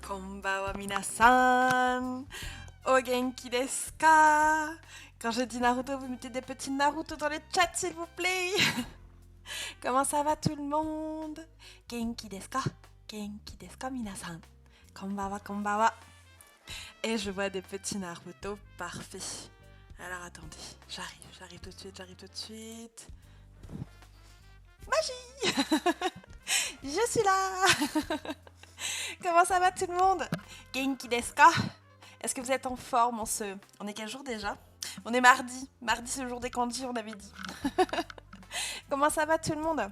Konbawa minasan. O genki desu ka? Quand je dis Naruto, vous mettez des petits Naruto dans le chat, s'il vous plaît. Comment ça va tout le monde? Genki desu ka? Genki desu ka minasan? Konbawa, konbawa. Et je vois des petits Naruto parfaits. Alors attendez, j'arrive tout de suite. Magie. Je suis là. Comment ça va tout le monde? Genki desu ka? Est-ce que vous êtes en forme? On est quel jour déjà? On est mardi. Mardi, c'est le jour des kanji, on avait dit. Comment ça va tout le monde?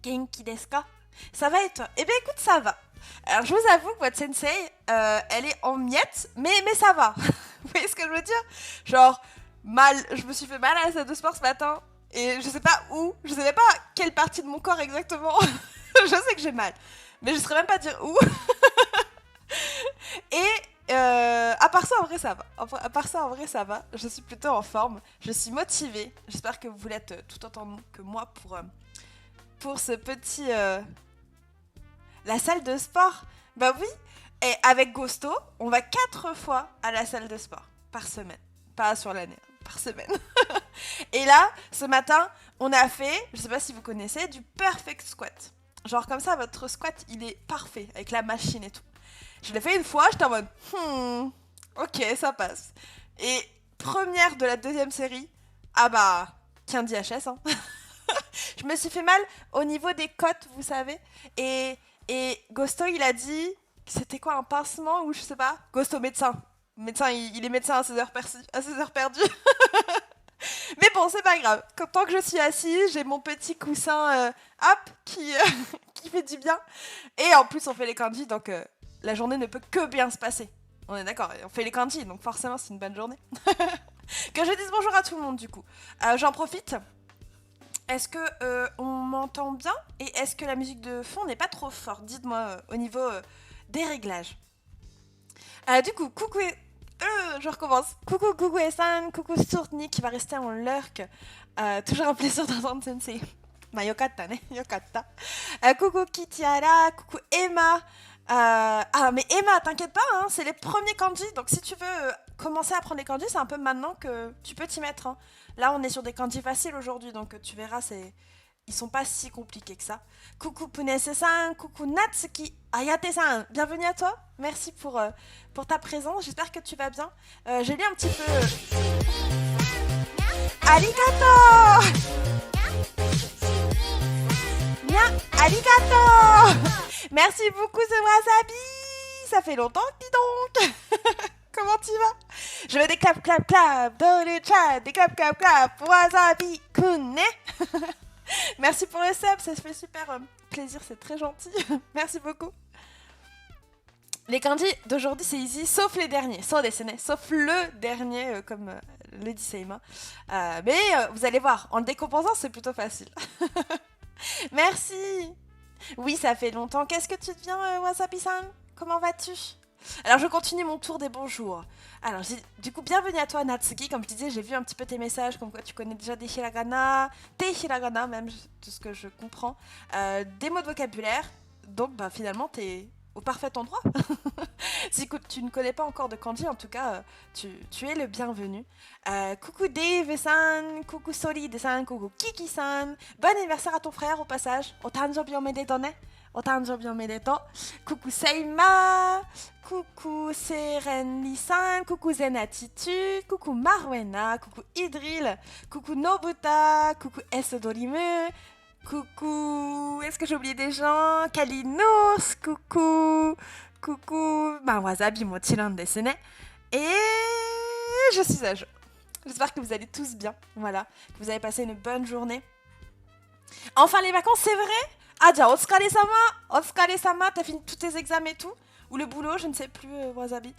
Genki desu ka? Ça va et toi? Eh bien écoute, ça va. Alors je vous avoue que votre sensei, elle est en miettes, mais ça va. Vous voyez ce que je veux dire? Genre, mal, je me suis fait mal à la salle de sport ce matin, et je sais pas où, je sais même pas quelle partie de mon corps exactement. Je sais que j'ai mal, mais je saurais même pas dire où. Et à part ça, en vrai, ça va. À part ça, en vrai, ça va. Je suis plutôt en forme. Je suis motivée. J'espère que vous l'êtes tout autant que moi pour ce petit... La salle de sport. Bah oui. Et avec Gosto, on va 4 fois à la salle de sport par semaine. Pas sur l'année, par semaine. Et là, ce matin, on a fait, je sais pas si vous connaissez, du perfect squat. Genre comme ça, votre squat, il est parfait, avec la machine et tout. Je l'ai fait une fois, j'étais en mode, ok, ça passe. Et première de la deuxième série, ah bah, tiens DHS, hein. Je me suis fait mal au niveau des côtes, vous savez. Et Gosto, il a dit, c'était quoi, un pincement ou je sais pas. Gosto, médecin. Médecin, il est médecin à 16 heures perdues. Mais bon, c'est pas grave. Tant que je suis assise, j'ai mon petit coussin qui fait du bien. Et en plus, on fait les kanji, donc la journée ne peut que bien se passer. On est d'accord, on fait les kanji, donc forcément, c'est une bonne journée. Que je dise bonjour à tout le monde, du coup. J'en profite. Est-ce que on m'entend bien? Et est-ce que la musique de fond n'est pas trop forte? Dites-moi au niveau des réglages. Du coup, coucou... je recommence. Coucou Esan, coucou Surtni qui va rester en lurk. Toujours un plaisir d'entendre Sensei. Bah, yokatta ne, yokatta. Coucou Kitiara, coucou Emma. Mais Emma, t'inquiète pas, hein, c'est les premiers kanji. Donc si tu veux commencer à apprendre les kanji, c'est un peu maintenant que tu peux t'y mettre. Hein. Là, on est sur des kanji faciles aujourd'hui, donc tu verras, ils sont pas si compliqués que ça. Coucou Punese-san, coucou Natsuki Ayate-san, bienvenue à toi. Merci pour ta présence, j'espère que tu vas bien. J'ai lu un petit peu... Arigato! Bien, arigato! Merci beaucoup, ce wasabi! Ça fait longtemps, dis donc! Comment tu vas? Je veux des clap dans le chat, des clap wasabi kun, ne? Merci pour le sub, ça se fait super plaisir, c'est très gentil. Merci beaucoup. Les kanji d'aujourd'hui, c'est easy, sauf les derniers, sauf le dernier, comme le dit Seima. Mais vous allez voir, en le décomposant, c'est plutôt facile. Merci. Oui, ça fait longtemps. Qu'est-ce que tu deviens, Wasabi-san? Comment vas-tu? Alors, je continue mon tour des bonjours. Alors, du coup, bienvenue à toi, Natsuki. Comme je disais, j'ai vu un petit peu tes messages, comme quoi tu connais déjà des hiragana, tes hiragana même, tout ce que je comprends, des mots de vocabulaire. Donc, bah, finalement, t'es au parfait endroit. Si tu ne connais pas encore de kanji, en tout cas, tu es le bienvenu. Coucou Dave-san, coucou Solide-san, coucou Kiki-san. Bon anniversaire à ton frère au passage. Otanjobi omedetou ne. Otanjobi omedetou. Coucou Seima, coucou Serenli-san, coucou Zen Attitude, coucou Marwena, coucou Idril, coucou Nobuta, coucou Esodorime. Coucou, est-ce que j'ai oublié des gens? Kalinos, coucou, Wasabi mochiron desu ne. Et je suis à jour. J'espère que vous allez tous bien, voilà, que vous avez passé une bonne journée. Enfin les vacances, c'est vrai? Ah déjà, otsukare-sama, t'as fini tous tes examens et tout? Ou le boulot, je ne sais plus, Wasabi.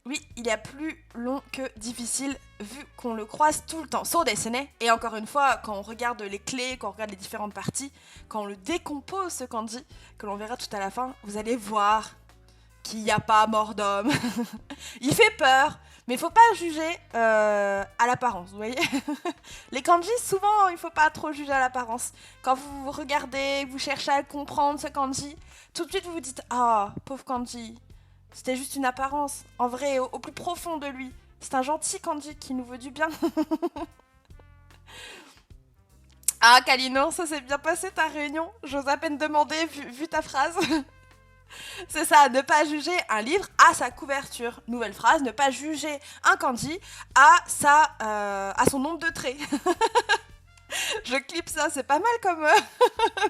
Oui, il y a plus long que difficile, vu qu'on le croise tout le temps. So desu ne. Et encore une fois, quand on regarde les clés, quand on regarde les différentes parties, quand on le décompose, ce kanji, que l'on verra tout à la fin, vous allez voir qu'il n'y a pas mort d'homme. Il fait peur, Mais il faut pas juger à l'apparence, vous voyez. Les kanji, souvent, il faut pas trop juger à l'apparence. Quand vous regardez, vous cherchez à comprendre ce kanji, tout de suite vous vous dites ah, pauvre kanji, c'était juste une apparence. En vrai, au plus profond de lui, c'est un gentil kanji qui nous veut du bien. Ah, Kalino, ça s'est bien passé ta réunion. J'ose à peine demander, vu ta phrase. C'est ça, ne pas juger un livre à sa couverture. Nouvelle phrase, ne pas juger un kanji à son nombre de traits. Je clip ça, c'est pas mal comme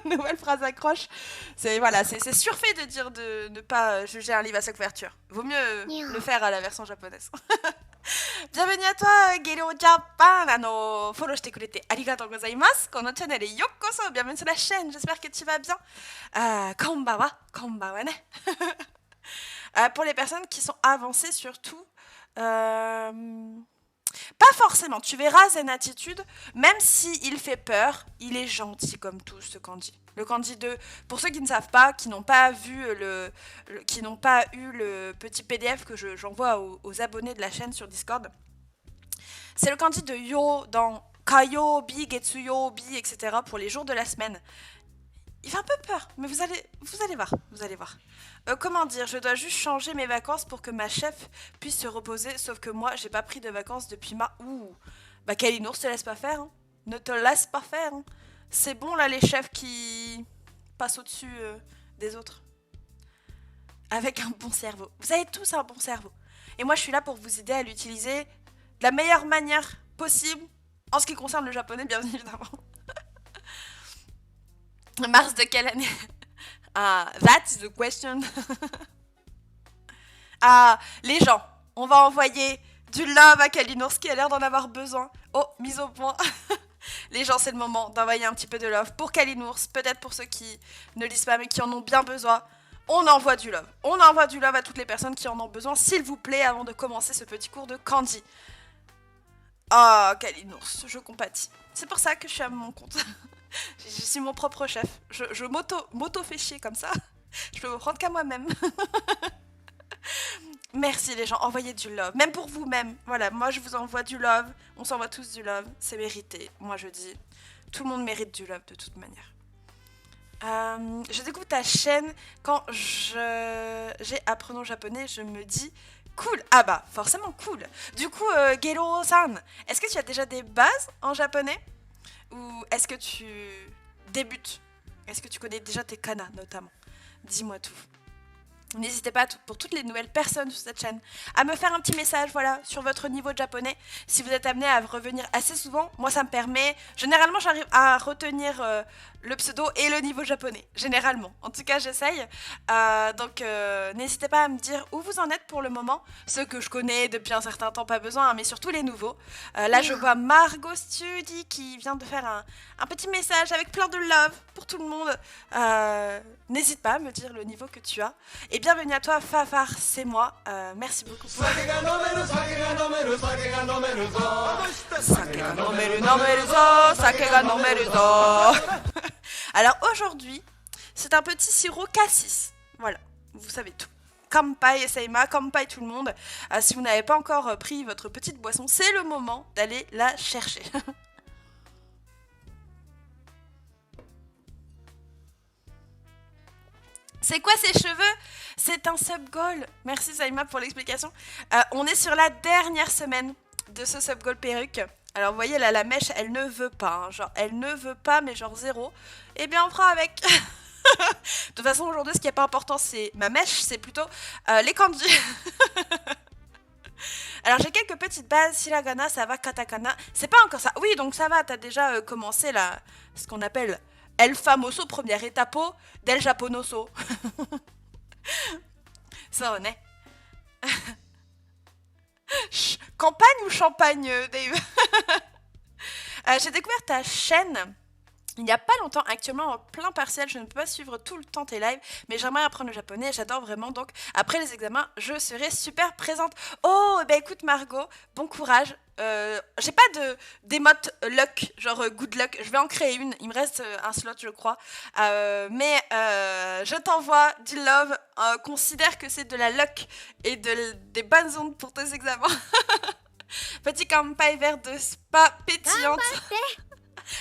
nouvelle phrase accroche. C'est voilà, c'est surfait de dire de ne pas juger un livre à sa couverture. Vaut mieux le faire à la version japonaise. Bienvenue à toi, Gero Japan. Follow してくれてありがとうございます。このチャンネルへようこそ。Bienvenue sur la chaîne. J'espère que tu vas bien. Konbawa, konbawa ne. Pour les personnes qui sont avancées surtout. Pas forcément, tu verras Zen Attitude, même s'il fait peur, il est gentil comme tout ce kanji. Le kanji 2, pour ceux qui ne savent pas, qui n'ont pas vu qui n'ont pas eu le petit PDF que j'envoie aux abonnés de la chaîne sur Discord, c'est le kanji de yo dans kayo, bi, getsuyo, bi, etc. pour les jours de la semaine. Il fait un peu peur, mais vous allez voir. Comment dire, je dois juste changer mes vacances pour que ma chef puisse se reposer, sauf que moi, j'ai pas pris de vacances depuis Ouh, bah Kalinours te laisse pas faire, hein. Ne te laisse pas faire, hein. C'est bon là les chefs qui passent au-dessus des autres. Avec un bon cerveau. Vous avez tous un bon cerveau. Et moi, je suis là pour vous aider à l'utiliser de la meilleure manière possible, en ce qui concerne le japonais, bien évidemment. Mars de quelle année? That's the question. Les gens, on va envoyer du love à Kalinours qui a l'air d'en avoir besoin. Oh, mise au point. Les gens, c'est le moment d'envoyer un petit peu de love pour Kalinours, peut-être pour ceux qui ne lisent pas mais qui en ont bien besoin. On envoie du love. On envoie du love à toutes les personnes qui en ont besoin, s'il vous plaît, avant de commencer ce petit cours de kanji. Kalinours, je compatis. C'est pour ça que je suis à mon compte. Je suis mon propre chef. Je m'auto-fais chier comme ça. Je peux me prendre qu'à moi-même. Merci les gens, envoyez du love. Même pour vous-même. Voilà, moi je vous envoie du love. On s'envoie tous du love. C'est mérité. Moi je dis, tout le monde mérite du love de toute manière. Je découvre ta chaîne quand j'ai Apprenons japonais. Je me dis, cool. Ah bah, forcément cool. Du coup, Gero-san, est-ce que tu as déjà des bases en japonais? Ou est-ce que tu débutes? Est-ce que tu connais déjà tes kanas, notamment? Dis-moi tout. N'hésitez pas, pour toutes les nouvelles personnes sur cette chaîne, à me faire un petit message, voilà, sur votre niveau de japonais. Si vous êtes amené à revenir assez souvent, moi ça me permet... Généralement, j'arrive à retenir le pseudo et le niveau japonais. Généralement. En tout cas, j'essaye. Donc, n'hésitez pas à me dire où vous en êtes pour le moment. Ceux que je connais depuis un certain temps, pas besoin, hein, mais surtout les nouveaux. Là, je vois Margot Studi qui vient de faire un petit message avec plein de love pour tout le monde. N'hésite pas à me dire le niveau que tu as. Et bienvenue à toi, Fafar, c'est moi. Merci beaucoup pour... Alors aujourd'hui, c'est un petit sirop cassis. Voilà, vous savez tout. Kampai Seima, Kampai tout le monde. Si vous n'avez pas encore pris votre petite boisson, c'est le moment d'aller la chercher. C'est quoi ces cheveux? C'est un sub-goal. Merci Saïma pour l'explication. On est sur la dernière semaine de ce sub-goal perruque. Alors vous voyez là, la mèche, elle ne veut pas. Hein, genre, elle ne veut pas, mais genre zéro. Eh bien, on fera avec. De toute façon, aujourd'hui, ce qui n'est pas important, c'est ma mèche, c'est plutôt les kanji. Alors, j'ai quelques petites bases. Hiragana, ça va, katakana. C'est pas encore ça. Oui, donc ça va, t'as déjà commencé là, ce qu'on appelle... El famoso première étape del japonoso. Ça en est. Campagne ou champagne, Dave? J'ai découvert ta chaîne Il n'y a pas longtemps, actuellement en plein partiel, je ne peux pas suivre tout le temps tes lives, mais j'aimerais apprendre le japonais, j'adore vraiment, donc après les examens, je serai super présente. Oh, eh ben écoute Margot, bon courage. J'ai pas de d'émote luck, genre good luck, je vais en créer une, il me reste un slot je crois. Mais je t'envoie du love, considère que c'est de la luck et des bonnes ondes pour tes examens. Petit campagne vert de spa pétillante.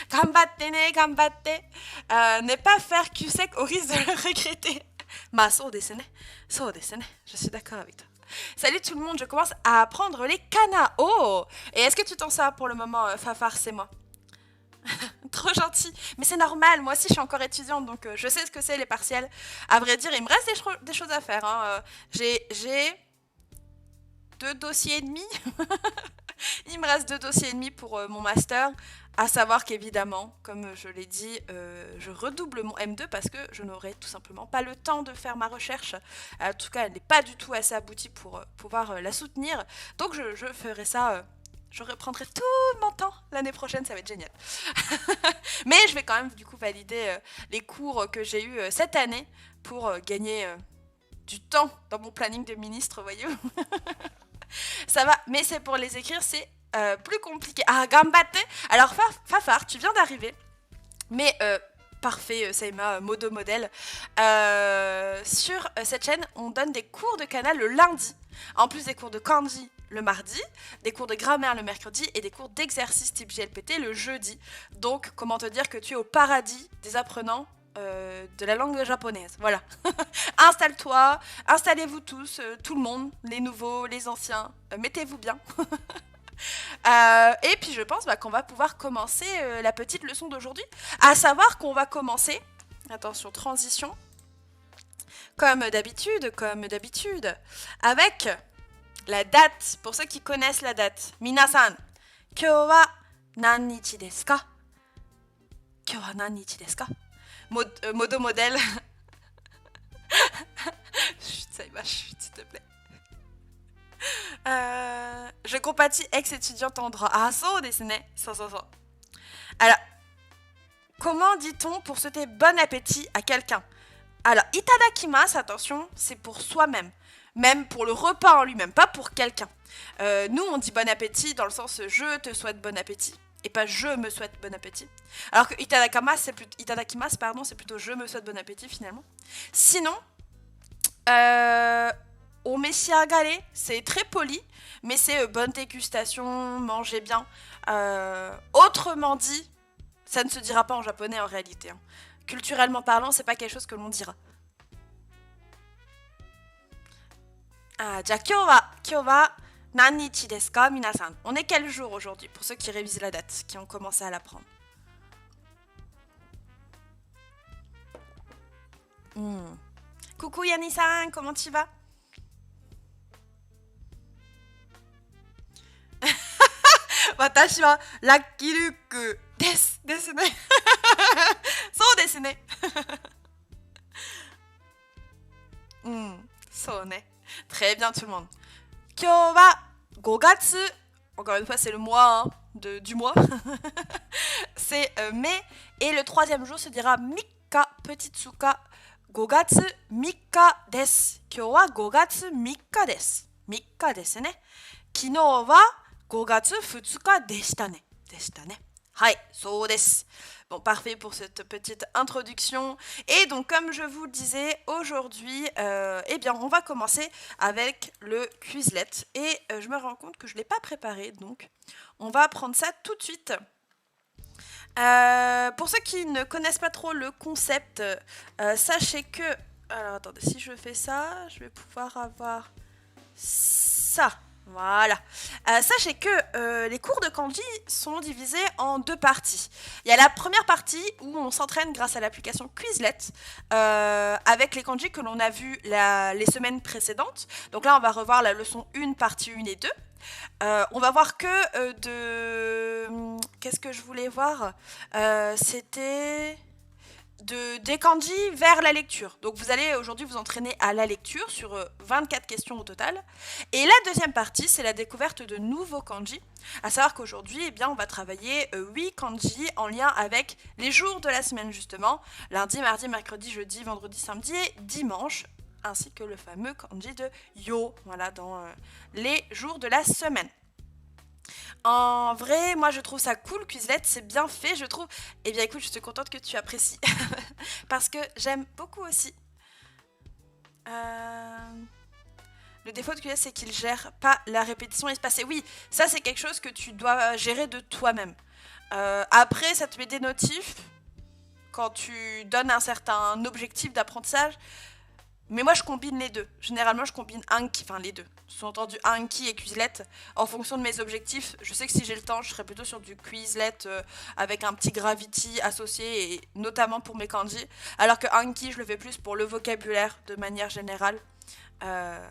Gambatte ne, gambatte. Ne pas faire Q-sec au risque de le regretter. Ma so desu ne. So desu ne. Je suis d'accord avec toi. Salut tout le monde, je commence à apprendre les kanas. Oh. Et est-ce que tu t'en sors pour le moment, Fafar, c'est moi. Trop gentil. Mais c'est normal, moi aussi je suis encore étudiante, donc je sais ce que c'est les partiels. À vrai dire, il me reste des choses à faire. Hein. J'ai 2 dossiers et demi. Il me reste 2 dossiers et demi pour mon master. À savoir qu'évidemment, comme je l'ai dit, je redouble mon M2 parce que je n'aurai tout simplement pas le temps de faire ma recherche. En tout cas, elle n'est pas du tout assez aboutie pour pouvoir la soutenir. Donc je ferai ça, je reprendrai tout mon temps l'année prochaine, ça va être génial. Mais je vais quand même du coup valider les cours que j'ai eus cette année pour gagner du temps dans mon planning de ministre, voyez-vous. Ça va, mais c'est pour les écrire, c'est plus compliqué. Ah, gambate. Alors, Fafar, tu viens d'arriver. Mais parfait, Saïma, modo modèle. Sur cette chaîne, on donne des cours de canal le lundi. En plus des cours de kanji le mardi, des cours de grammaire le mercredi et des cours d'exercice type GLPT le jeudi. Donc, comment te dire que tu es au paradis des apprenants de la langue japonaise. Voilà. Installe-toi, installez-vous tous, tout le monde, les nouveaux, les anciens, mettez-vous bien. Et puis je pense qu'on va pouvoir commencer la petite leçon d'aujourd'hui. À savoir qu'on va commencer, attention, transition, comme d'habitude, avec la date. Pour ceux qui connaissent la date. Minasan, kyou wa nannichi desu ka? Kyou wa nannichi desu ka? Modo modèle. Chut, ça y va, chut, s'il te plaît. Je compatis ex-étudiante en droit. Ah, so desu ne. So. Alors, comment dit-on pour souhaiter bon appétit à quelqu'un? Alors, itadakimasu, attention, c'est pour soi-même. Même pour le repas en lui-même, pas pour quelqu'un. Nous, on dit bon appétit dans le sens je te souhaite bon appétit. Et pas je me souhaite bon appétit. Alors que itadakimasu, c'est plutôt je me souhaite bon appétit finalement. Sinon, omeshiagare, c'est très poli, mais c'est bonne dégustation, mangez bien. Autrement dit, ça ne se dira pas en japonais en réalité. Hein. Culturellement parlant, c'est pas quelque chose que l'on dira. Ah, kyou wa nannichi desu ka, minasan. On est quel jour aujourd'hui, pour ceux qui révisent la date, qui ont commencé à l'apprendre? Coucou Yanni-san, comment tu vas? Watashi wa Lucky Luke desu ne. So desu ne. So ne. Très bien tout le monde. Kyou wa 5 gatsu. Encore une fois, c'est le mois du mois. C'est mai. Et le troisième jour se dira Mika, petit tsuka. 5月3日です。今日は5月3日です。3日ですね。昨日は5月2日でしたね。はい、そうです。Bon, parfait pour cette petite introduction. Et donc, comme je vous le disais, aujourd'hui, eh bien, on va commencer avec le Quizlet. Et je me rends compte que je ne l'ai pas préparé, donc on va prendre ça tout de suite. Pour ceux qui ne connaissent pas trop le concept, sachez que... Alors attendez, si je fais ça, je vais pouvoir avoir ça. Voilà. Sachez que les cours de kanji sont divisés en 2 parties. Il y a la première partie où on s'entraîne grâce à l'application Quizlet avec les kanji que l'on a vus les semaines précédentes. Donc là, on va revoir la leçon 1, partie 1 et 2. On va voir que de... Qu'est-ce que je voulais voir C'était des kanji vers la lecture. Donc vous allez aujourd'hui vous entraîner à la lecture sur 24 questions au total. Et la deuxième partie, c'est la découverte de nouveaux kanji. À savoir qu'aujourd'hui, eh bien, on va travailler 8 kanji en lien avec les jours de la semaine justement. Lundi, mardi, mercredi, jeudi, vendredi, samedi et dimanche. Ainsi que le fameux kanji de yo, voilà, dans les jours de la semaine. En vrai, moi je trouve ça cool, Quizlet, c'est bien fait, je trouve. Eh bien écoute, je suis contente que tu apprécies. Parce que j'aime beaucoup aussi. Euh, Le défaut de Quizlet, c'est qu'il gère pas la répétition espacée. Oui, ça c'est quelque chose que tu dois gérer de toi-même. Après, ça te met des notifs quand tu donnes un certain objectif d'apprentissage. Mais moi, je combine les deux. Généralement, je combine Anki, enfin les deux. Sous-entendu Anki et Quizlet. En fonction de mes objectifs, je sais que si j'ai le temps, je serai plutôt sur du Quizlet avec un petit Gravity associé, et notamment pour mes kanji. Alors que Anki, je le fais plus pour le vocabulaire de manière générale. Euh,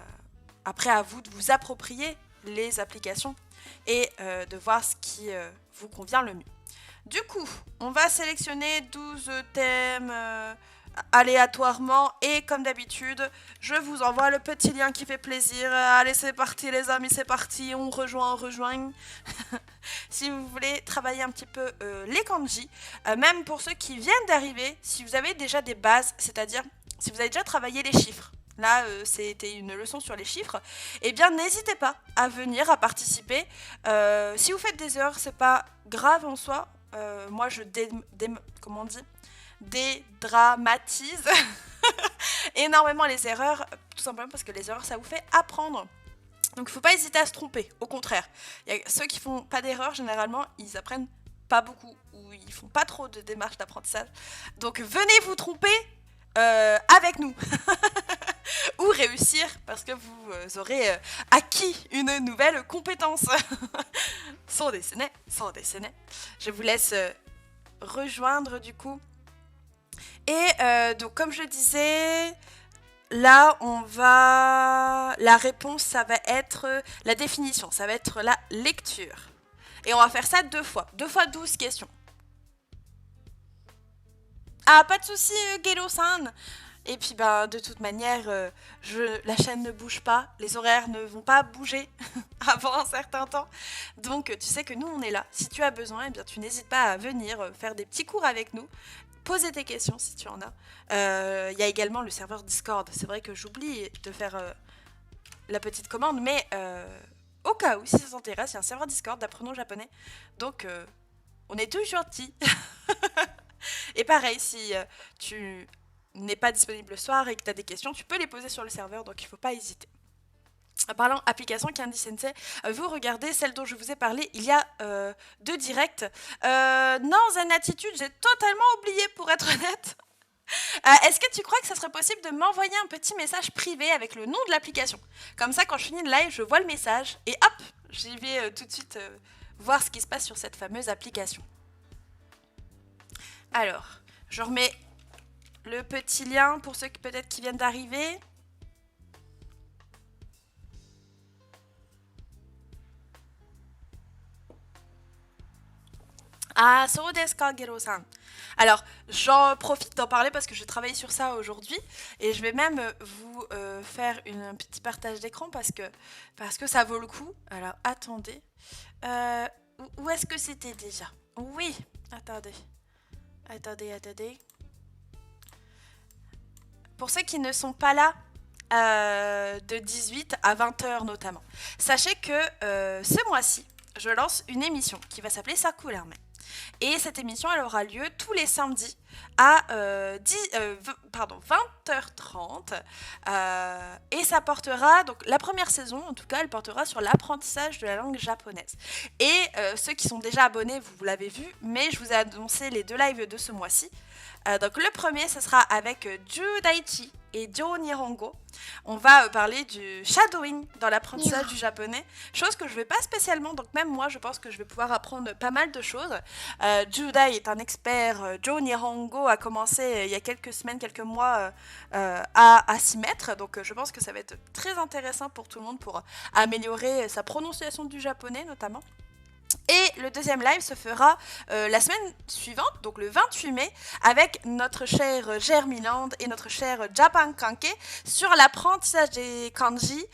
Après, à vous de vous approprier les applications et de voir ce qui vous convient le mieux. Du coup, on va sélectionner 12 thèmes aléatoirement et comme d'habitude, je vous envoie le petit lien qui fait plaisir. Allez, c'est parti les amis, c'est parti, on rejoint. Si vous voulez travailler un petit peu les kanji, même pour ceux qui viennent d'arriver, si vous avez déjà des bases, c'est-à-dire si vous avez déjà travaillé les chiffres, là c'était une leçon sur les chiffres, eh bien n'hésitez pas à venir, à participer. Si vous faites des erreurs, c'est pas grave en soi. Moi je comment on dit, dédramatise énormément les erreurs, tout simplement parce que les erreurs ça vous fait apprendre. Donc il ne faut pas hésiter à se tromper, au contraire. Il y a ceux qui font pas d'erreurs, généralement, ils apprennent pas beaucoup ou ils font pas trop de démarches d'apprentissage. Donc venez vous tromper avec nous ou réussir parce que vous aurez acquis une nouvelle compétence. Sans dessiner. Je vous laisse rejoindre du coup. Et donc comme je disais, là on va... La réponse ça va être la définition, ça va être la lecture. Et on va faire ça 2 fois. 2 fois 12 questions. Ah, pas de souci, Gelo-san. Et puis, bah, de toute manière, la chaîne ne bouge pas, les horaires ne vont pas bouger avant un certain temps. Donc, tu sais que nous, on est là. Si tu as besoin, eh bien, tu n'hésites pas à venir faire des petits cours avec nous. Poser tes questions si tu en as. Il y a également le serveur Discord. C'est vrai que j'oublie de faire la petite commande, mais au cas où, si ça t'intéresse, il y a un serveur Discord d'apprenons japonais. Donc, on est tous gentils. Et pareil, si tu n'es pas disponible le soir et que tu as des questions, tu peux les poser sur le serveur, donc il ne faut pas hésiter. En parlant application Candy Sensei, vous regardez celle dont je vous ai parlé, il y a 2 directs. Non, Zen Attitude, j'ai totalement oublié pour être honnête. Est-ce que tu crois que ça serait possible de m'envoyer un petit message privé avec le nom de l'application? Comme ça, quand je finis le live, je vois le message et hop, j'y vais tout de suite voir ce qui se passe sur cette fameuse application. Alors, je remets le petit lien pour ceux qui peut-être qui viennent d'arriver. Ah, so desu ka, Gero-san. Alors, j'en profite d'en parler parce que je travaille sur ça aujourd'hui et je vais même vous faire un petit partage d'écran parce que ça vaut le coup. Alors, attendez. Où est-ce que c'était déjà? Oui, attendez. Pour ceux qui ne sont pas là, de 18 à 20h notamment, sachez que ce mois-ci, je lance une émission qui va s'appeler Sakulerme. Et cette émission, elle aura lieu tous les samedis à 20h30. Et ça portera, donc la première saison, en tout cas, elle portera sur l'apprentissage de la langue japonaise. Et ceux qui sont déjà abonnés, vous l'avez vu, mais je vous ai annoncé les 2 lives de ce mois-ci. Donc le premier, ce sera avec Ju Daichi et Jo Nihongo. On va parler du shadowing dans l'apprentissage du japonais, chose que je ne vais pas spécialement, donc même moi je pense que je vais pouvoir apprendre pas mal de choses. Ju Dai est un expert, Jo Nihongo a commencé il y a quelques semaines, quelques mois à s'y mettre, donc je pense que ça va être très intéressant pour tout le monde pour améliorer sa prononciation du japonais notamment. Et le deuxième live se fera la semaine suivante, donc le 28 mai, avec notre chère Germiland et notre cher Japan Kanke sur l'apprentissage des kanji,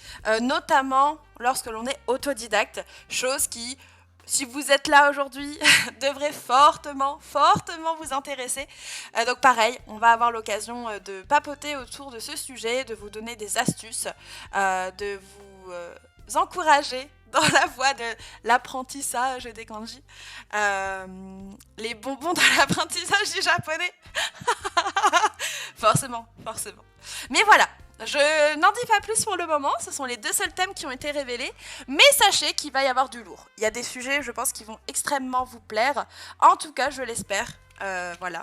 notamment lorsque l'on est autodidacte, chose qui, si vous êtes là aujourd'hui, devrait fortement vous intéresser. Donc pareil, on va avoir l'occasion de papoter autour de ce sujet, de vous donner des astuces, de vous encourager dans la voie de l'apprentissage des kanji. Les bonbons dans l'apprentissage du japonais. forcément. Mais voilà, je n'en dis pas plus pour le moment, ce sont les deux seuls thèmes qui ont été révélés, mais sachez qu'il va y avoir du lourd. Il y a des sujets, je pense, qui vont extrêmement vous plaire, en tout cas, je l'espère. Voilà,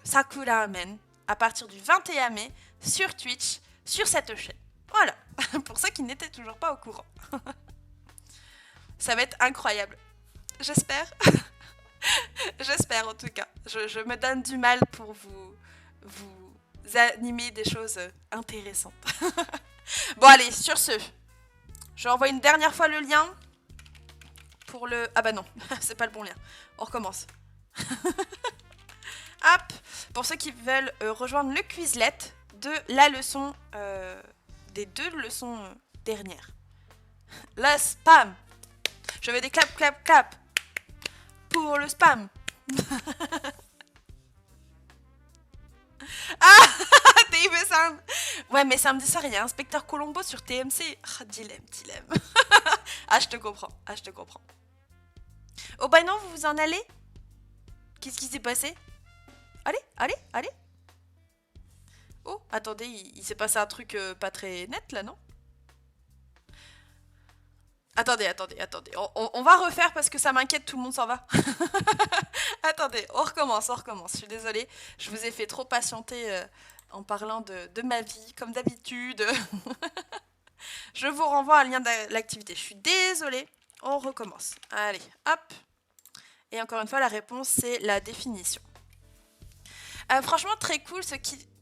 Sakura Amen, à partir du 21 mai, sur Twitch, sur cette chaîne. Voilà, pour ceux qui n'étaient toujours pas au courant. Ça va être incroyable. J'espère. J'espère en tout cas. Je me donne du mal pour vous animer des choses intéressantes. Bon allez, sur ce, je envoie une dernière fois le lien pour le... Ah bah non, c'est pas le bon lien. On recommence. Hop, pour ceux qui veulent rejoindre le Quizlet de la leçon, des deux leçons dernières. Le spam. Je veux des clap pour le spam. Ah, Dave-san. Ouais, mais samedi soir, il y a Inspecteur Colombo sur TMC. Ah, dilemme. Ah, je te comprends. Oh bah non, vous vous en allez? Qu'est-ce qui s'est passé? Allez. Oh, attendez, il s'est passé un truc pas très net là, non? Attendez. On va refaire parce que ça m'inquiète, tout le monde s'en va. Attendez, on recommence. Je suis désolée, je vous ai fait trop patienter en parlant de ma vie, comme d'habitude. Je vous renvoie à un lien de l'activité. Je suis désolée, on recommence. Allez, hop. Et encore une fois, la réponse, c'est la définition. Franchement, très cool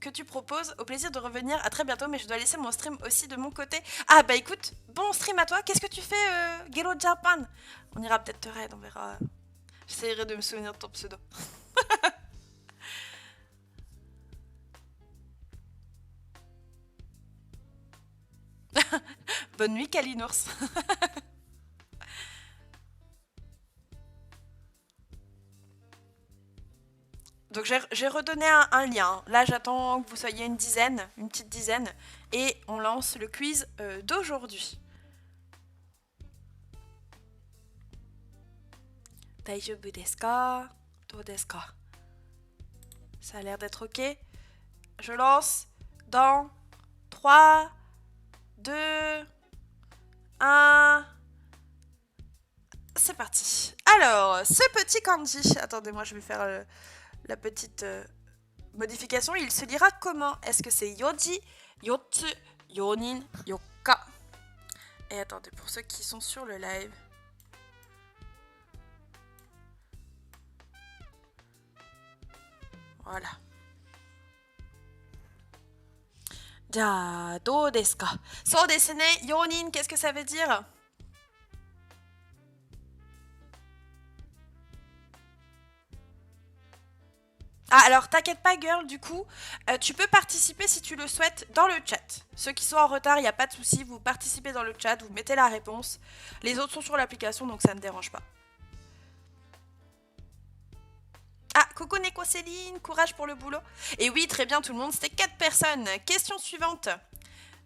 que tu proposes. Au plaisir de revenir. À très bientôt, mais je dois laisser mon stream aussi de mon côté. Ah bah écoute, bon stream à toi. Qu'est-ce que tu fais, Gelo Japan? On ira peut-être te raid, on verra. J'essaierai de me souvenir de ton pseudo. Bonne nuit, Kalinours. Donc j'ai redonné un lien. Là, j'attends que vous soyez une petite dizaine. Et on lance le quiz d'aujourd'hui. Daijoubu desu ka? Dou desu ka? Ça a l'air d'être ok. Je lance dans 3, 2, 1... C'est parti. Alors, ce petit kanji... Attendez-moi, je vais faire la petite modification. Il se lira comment? Est-ce que c'est yoji, yotsu, yonin, yokka? Et attendez, pour ceux qui sont sur le live... Voilà. Ja, do desu ka? So desu ne, yonin, qu'est-ce que ça veut dire? Ah, alors t'inquiète pas, girl, du coup, tu peux participer si tu le souhaites dans le chat. Ceux qui sont en retard, il n'y a pas de souci, vous participez dans le chat, vous mettez la réponse. Les autres sont sur l'application, donc ça ne dérange pas. Ah, coucou Neko Céline, courage pour le boulot. Et oui, très bien tout le monde, c'était 4 personnes. Question suivante.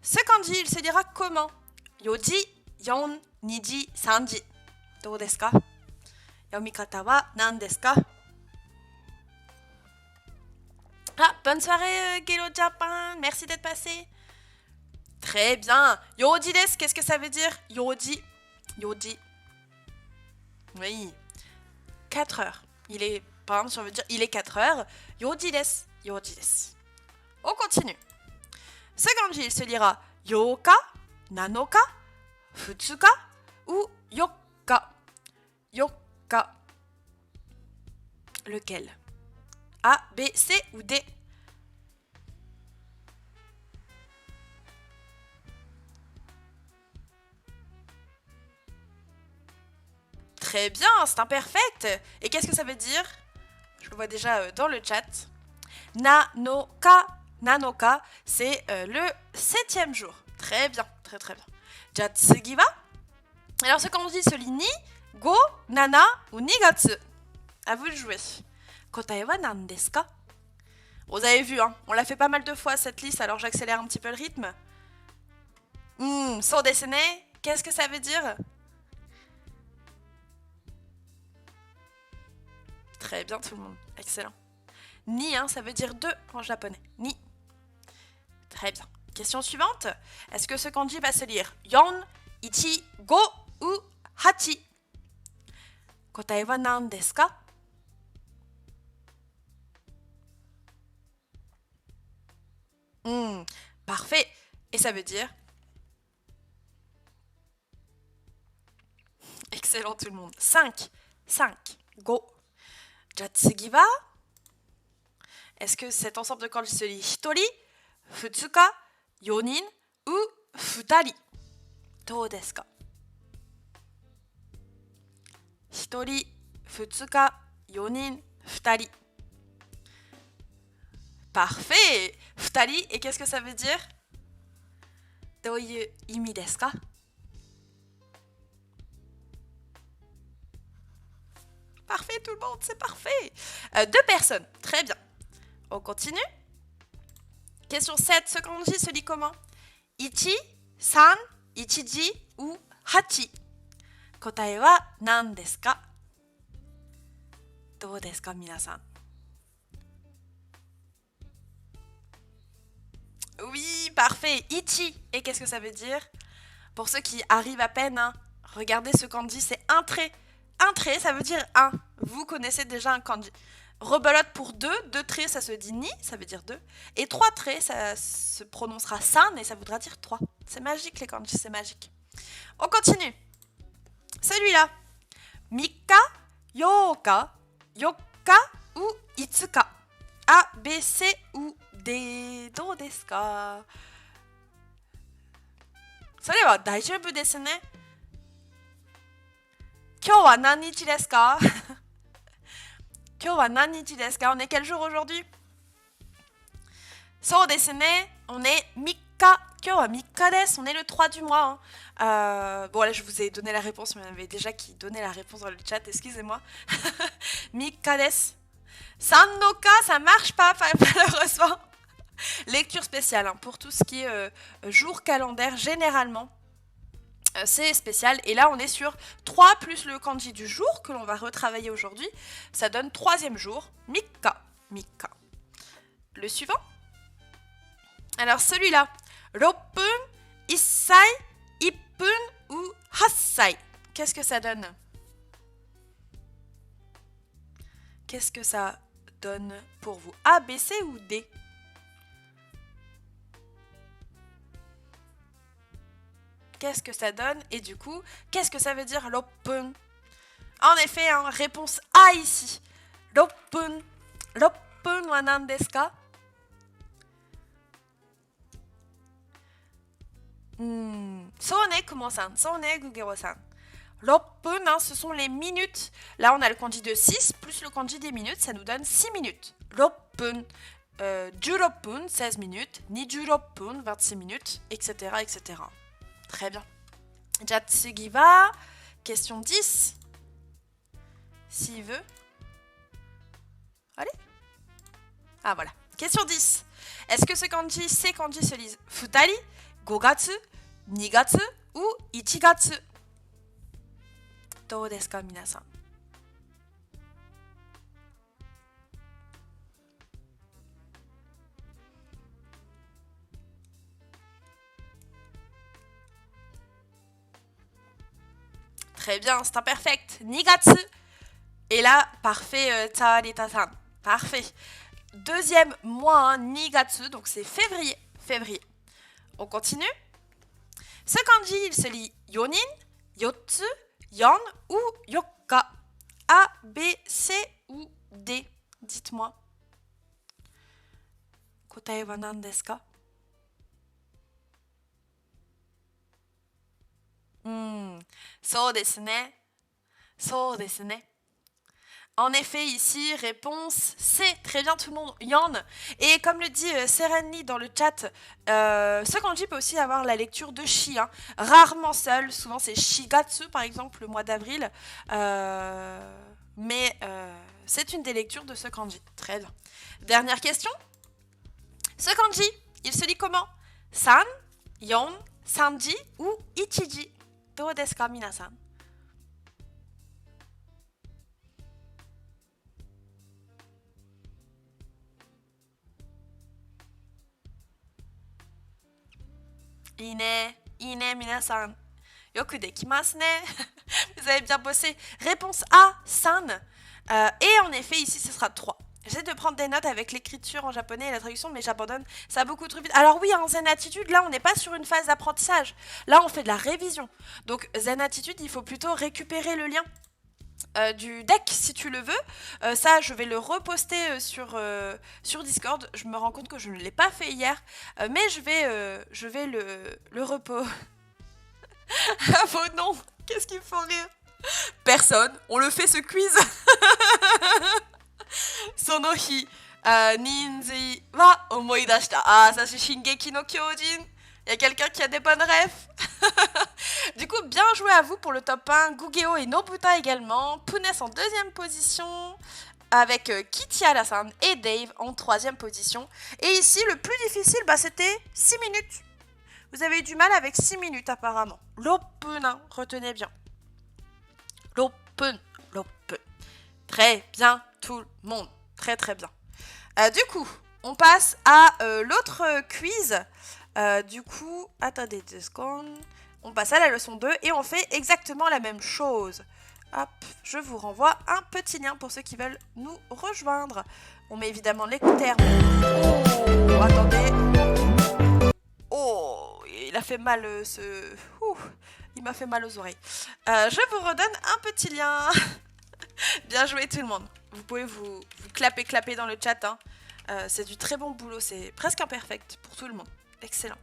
Ce kanji, il se dira comment? Yoji, yon, niji, sanji. Do desu ka? Yomikata wa nan desu ka? Ah, bonne soirée, Gelo Japan. Merci d'être passé. Très bien. Yoji desu, qu'est-ce que ça veut dire? Yoji. Oui. 4 heures. Il est, par exemple, si on veut dire il est 4 heures. Yoji desu. On continue. Ce kanji, il se lira yoka, nanoka, futsuka ou yokka. Yokka. Lequel? A, B, C ou D? Très bien, c'est imperfect. Et qu'est-ce que ça veut dire? Je le vois déjà dans le chat. Nanoka, c'est le 7e jour. Très bien, très très bien. Jatsugi wa. Alors ce kanji se lit ni, go, nana ou nigatsu. À vous de jouer. Kotae wa nan desu ka? Vous avez vu, hein, on l'a fait pas mal de fois cette liste, alors j'accélère un petit peu le rythme. So desu ne. Qu'est-ce que ça veut dire? Très bien tout le monde, excellent. Ni, hein, ça veut dire deux en japonais. Ni. Très bien. Question suivante. Est-ce que ce kanji va se lire yon, ichi, go ou hachi? Kotae wa nan desu ka? Parfait. Et ça veut dire? Excellent tout le monde. 5. Go. Jatsugi wa? Est-ce que cet ensemble de kanji se lit hitori, futsuka, yonin ou futari? Do desu ka? Hitori, futsuka, yonin, futari. Parfait. Futari, et qu'est-ce que ça veut dire? Doyu imi desu ka? Parfait tout le monde, c'est parfait. 2 personnes, très bien. On continue. Question 7, ce kanji se lit comment? Ichi, san, ichiji ou hachi? Kotae wa nan desu ka? Dou desu ka, minasan? Oui, parfait. Ichi. Et qu'est-ce que ça veut dire? Pour ceux qui arrivent à peine, hein, regardez ce kanji, c'est un trait. Un trait, ça veut dire un. Vous connaissez déjà un kanji. Rebelote pour 2. 2 traits, ça se dit ni, ça veut dire 2. Et 3 traits, ça se prononcera san et ça voudra dire 3. C'est magique les kanji, c'est magique. On continue. Celui-là. Mika, yoka, yokka ou itsuka? A, B, C ou D? Do desu ka? それは大丈夫ですね。今日は何日ですか？今日は何日ですか? On est quel jour aujourd'hui? そうですね。On est 3日。今日は3日です。On est le 3 du mois. Hein. Bon, là, je vous ai donné la réponse, mais il y en avait déjà qui donnaient la réponse dans le chat. Excusez-moi. 3日です。3のか, ça marche pas, malheureusement. Lecture spéciale, hein, pour tout ce qui est jour calendaire, généralement. C'est spécial. Et là, on est sur 3 plus le kanji du jour que l'on va retravailler aujourd'hui. Ça donne 3e jour. Mika. Le suivant. Alors, celui-là. Roppun, Issai, Ippun ou Hassai. Qu'est-ce que ça donne? Qu'est-ce que ça donne pour vous? A, B, C ou D? Qu'est-ce que ça donne? Et du coup, qu'est-ce que ça veut dire Roppun? En effet, hein, réponse A ici. Roppun. Roppun wa nan desu ka? Sone Kumo-san, Sone Gugero-san. Roppun, hein, ce sont les minutes. Là, on a le kanji de 6 plus le kanji des minutes, ça nous donne 6 minutes. Roppun, 16 16 minutes, Nijuroppun, 26 minutes, etc., etc. Très bien. Jatsugi wa, question 10. S'il veut. Allez. Ah, voilà. Question 10. Est-ce que ces kanji se lisent futari, gogatsu, nigatsu ou ichigatsu? Do desu ka, minasan? Très bien, c'est imperfect. Nigatsu. Et là, parfait, Tsawarita-san. Parfait. 2e mois, hein, Nigatsu, donc c'est février. On continue. Ce kanji, il se lit yonin, yotsu, yon ou yokka. A, B, C ou D? Dites-moi. Kotae wa nan desu ka? So desu ne. そうですね. En effet, ici, réponse C. Très bien, tout le monde. Yan. Et comme le dit Serenly dans le chat, ce kanji peut aussi avoir la lecture de Shi. Hein. Rarement seul. Souvent, c'est Shigatsu, par exemple, le mois d'avril. Mais c'est une des lectures de ce kanji. Très bien. Dernière question. Ce kanji, il se lit comment? San, Yon, Sanji ou Ichiji? Do desu ka, minasan? Ine, minasan. Yoku dekimasu ne. Vous avez bien bossé. Réponse A, San. Et en effet, ici, ce sera 3. J'essaie de prendre des notes avec l'écriture en japonais et la traduction, mais j'abandonne. Ça va beaucoup trop vite. Alors oui, en Zen Attitude, là, on n'est pas sur une phase d'apprentissage. Là, on fait de la révision. Donc, Zen Attitude, il faut plutôt récupérer le lien du deck si tu le veux. Ça, je vais le reposter sur Discord. Je me rends compte que je ne l'ai pas fait hier, mais je vais le repos. Ah vos noms, qu'est-ce qui me fait rire? Personne, on le fait ce quiz. Sonohi, ninzi wa omoidashita. Ah, ça c'est Shingeki no Kyojin. Il y a quelqu'un qui a des bonnes refs. Du coup, bien joué à vous pour le top 1. Gugeo et Nobuta également. Punes en deuxième position. Avec Kitty Alasan et Dave en troisième position. Et ici, le plus difficile, c'était 6 minutes. Vous avez eu du mal avec 6 minutes apparemment. L'open, hein, retenez bien. L'open. Très bien tout le monde. Très très bien. Du coup, on passe à l'autre quiz. Du coup, attendez 2 secondes. On passe à la leçon 2 et on fait exactement la même chose. Hop, je vous renvoie un petit lien pour ceux qui veulent nous rejoindre. On met évidemment les termes. Oh, attendez. Oh, il a fait mal ce... il m'a fait mal aux oreilles. Je vous redonne un petit lien. Bien joué tout le monde. Vous pouvez vous clapper dans le chat. Hein. C'est du très bon boulot. C'est presque imperfect pour tout le monde. Excellent.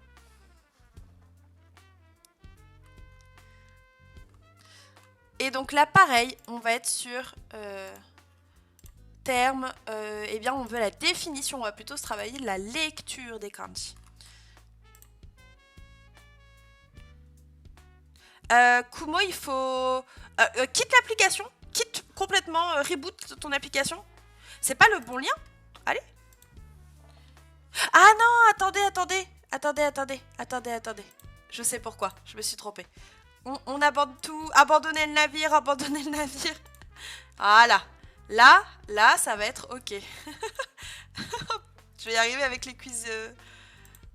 Et donc là, pareil, on va être sur terme. Eh bien, on veut la définition. On va plutôt se travailler la lecture des kanji. Kumo, il faut... quitte l'application. Quitte complètement, reboot ton application. C'est pas le bon lien? Allez. Ah non, attendez. Je sais pourquoi, je me suis trompée. On abandonne tout. Abandonnez le navire. Voilà. Là, ça va être ok. Je vais y arriver avec les quiz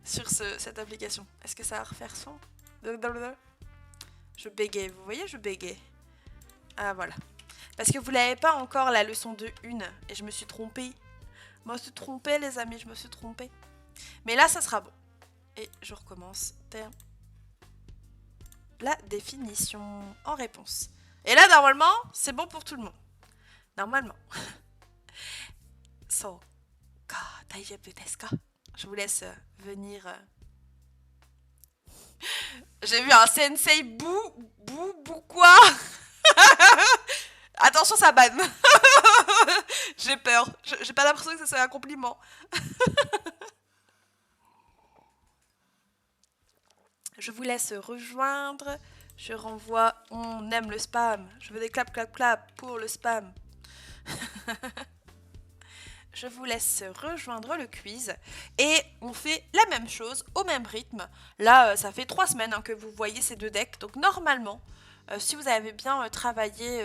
sur cette application. Est-ce que ça va refaire son? Je bégaye, vous voyez, je bégaye. Ah, voilà. Parce que vous n'avez pas encore la leçon de 1. Et je me suis trompée. Je me suis trompée, les amis, je me suis trompée. Mais là, ça sera bon. Et je recommence. La définition en réponse. Et là, normalement, c'est bon pour tout le monde. Normalement. So, ka, daijoubu desu ka? Je vous laisse venir. J'ai vu un sensei bou quoi? Attention, ça banne. J'ai peur. J'ai pas l'impression que ça soit un compliment. Je vous laisse rejoindre. Je renvoie. On aime le spam. Je veux des clap pour le spam. Je vous laisse rejoindre le quiz. Et on fait la même chose au même rythme. Là, ça fait 3 semaines que vous voyez ces 2 decks. Donc normalement, si vous avez bien travaillé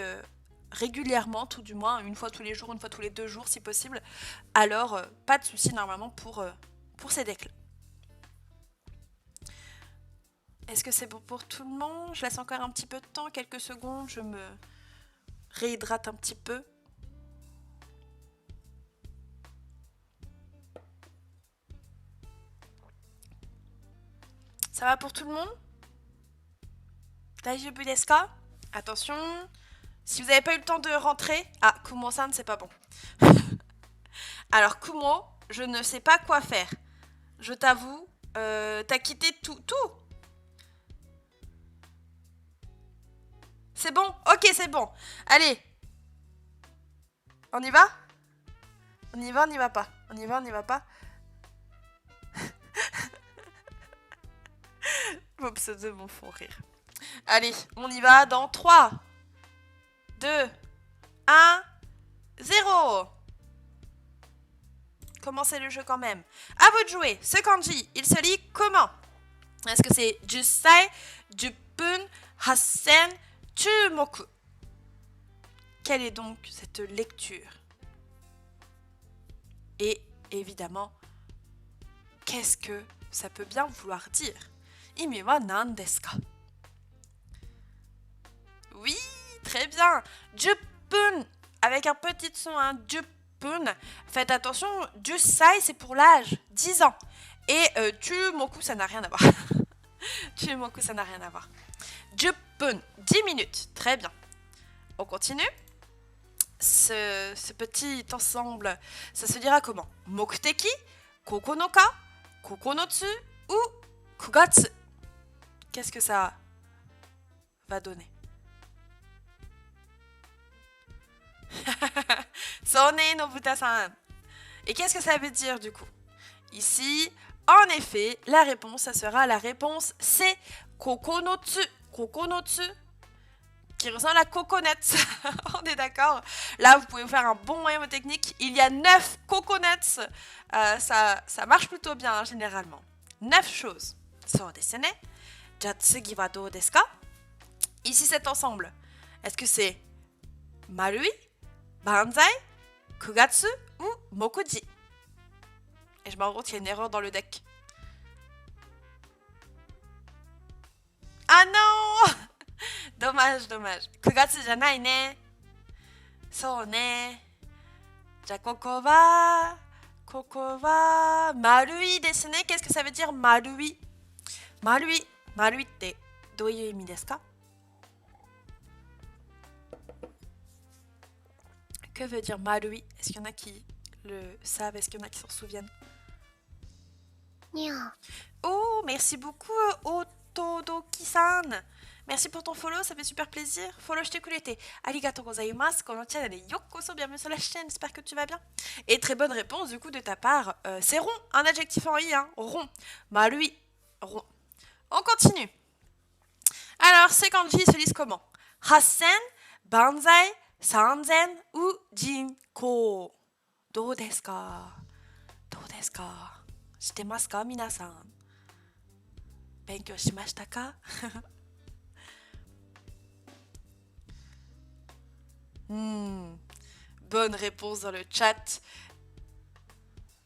régulièrement, tout du moins, une fois tous les jours, une fois tous les 2 jours si possible, alors pas de souci normalement pour ces decks-là. Est-ce que c'est bon pour tout le monde? Je laisse encore un petit peu de temps, quelques secondes, je me réhydrate un petit peu. Ça va pour tout le monde? Daijoubu desu ka? Attention, si vous n'avez pas eu le temps de rentrer... Ah, Kumo-san, c'est pas bon. Alors, Kumo, je ne sais pas quoi faire. Je t'avoue, t'as quitté tout. C'est bon? Ok, c'est bon. Allez. On y va? On y va, on n'y va pas. On y va, on n'y va pas. Vos pseudos me font rire. Allez, on y va dans 3, 2, 1, 0. Commencez le jeu quand même. À vous de jouer. Ce kanji, il se lit comment? Est-ce que c'est Jusai, Jupun, Hassen, Chumoku? Quelle est donc cette lecture? Et évidemment, qu'est-ce que ça peut bien vouloir dire? Imi wa nan desu ka? Oui, très bien. Jupun, avec un petit son, hein, Jupun. Faites attention, Jusai, c'est pour l'âge, 10 ans. Et Chumoku, ça n'a rien à voir. Chumoku, ça n'a rien à voir. Jupun, 10 minutes. Très bien. On continue. Ce petit ensemble, ça se dira comment? Mokuteki, kokonoka, kokonotsu ou kugatsu? Qu'est-ce que ça va donner? Sone Nobuta-san. Et qu'est-ce que ça veut dire du coup? Ici, en effet, la réponse, ça sera la réponse C. Kokonotsu. Kokonotsu, qui ressemble à coconuts. On est d'accord? Là, vous pouvez faire un bon moyen technique. Il y a 9 coconuts. Ça marche plutôt bien, hein, généralement. 9 choses. So desu ne. Ja, tsugi wa dou desu ka? Ici, cet ensemble. Est-ce que c'est Marui, Banzai, Kugatsu ou Mokuji? Et je me rends compte qu'il y a une erreur dans le deck. Ah non! Dommage, dommage. Kugatsu janai ne. So ne. Ja, koko wa marui desu ne. Qu'est-ce que ça veut dire marui? Marui. Marui te douyu imi desu ka? Que veut dire marui? Est-ce qu'il y en a qui le savent? Est-ce qu'il y en a qui s'en souviennent? Oh, merci beaucoup, Otodoki-san. Merci pour ton follow, ça fait super plaisir. Follow shite kurete. Arigatou gozaimasu. Kono channel est yokoso, bienvenue sur la chaîne, j'espère que tu vas bien. Et très bonne réponse du coup de ta part. C'est rond, un adjectif en i, hein, rond. Marui, rond. On continue. Alors, ces kanji se lisent comment? Hassen, banzai, sanzen ou jinko? Dou desu ka? Dou desu ka? Shitemasu ka, minasan? Benkyou shimashita ka? Bonne réponse dans le chat.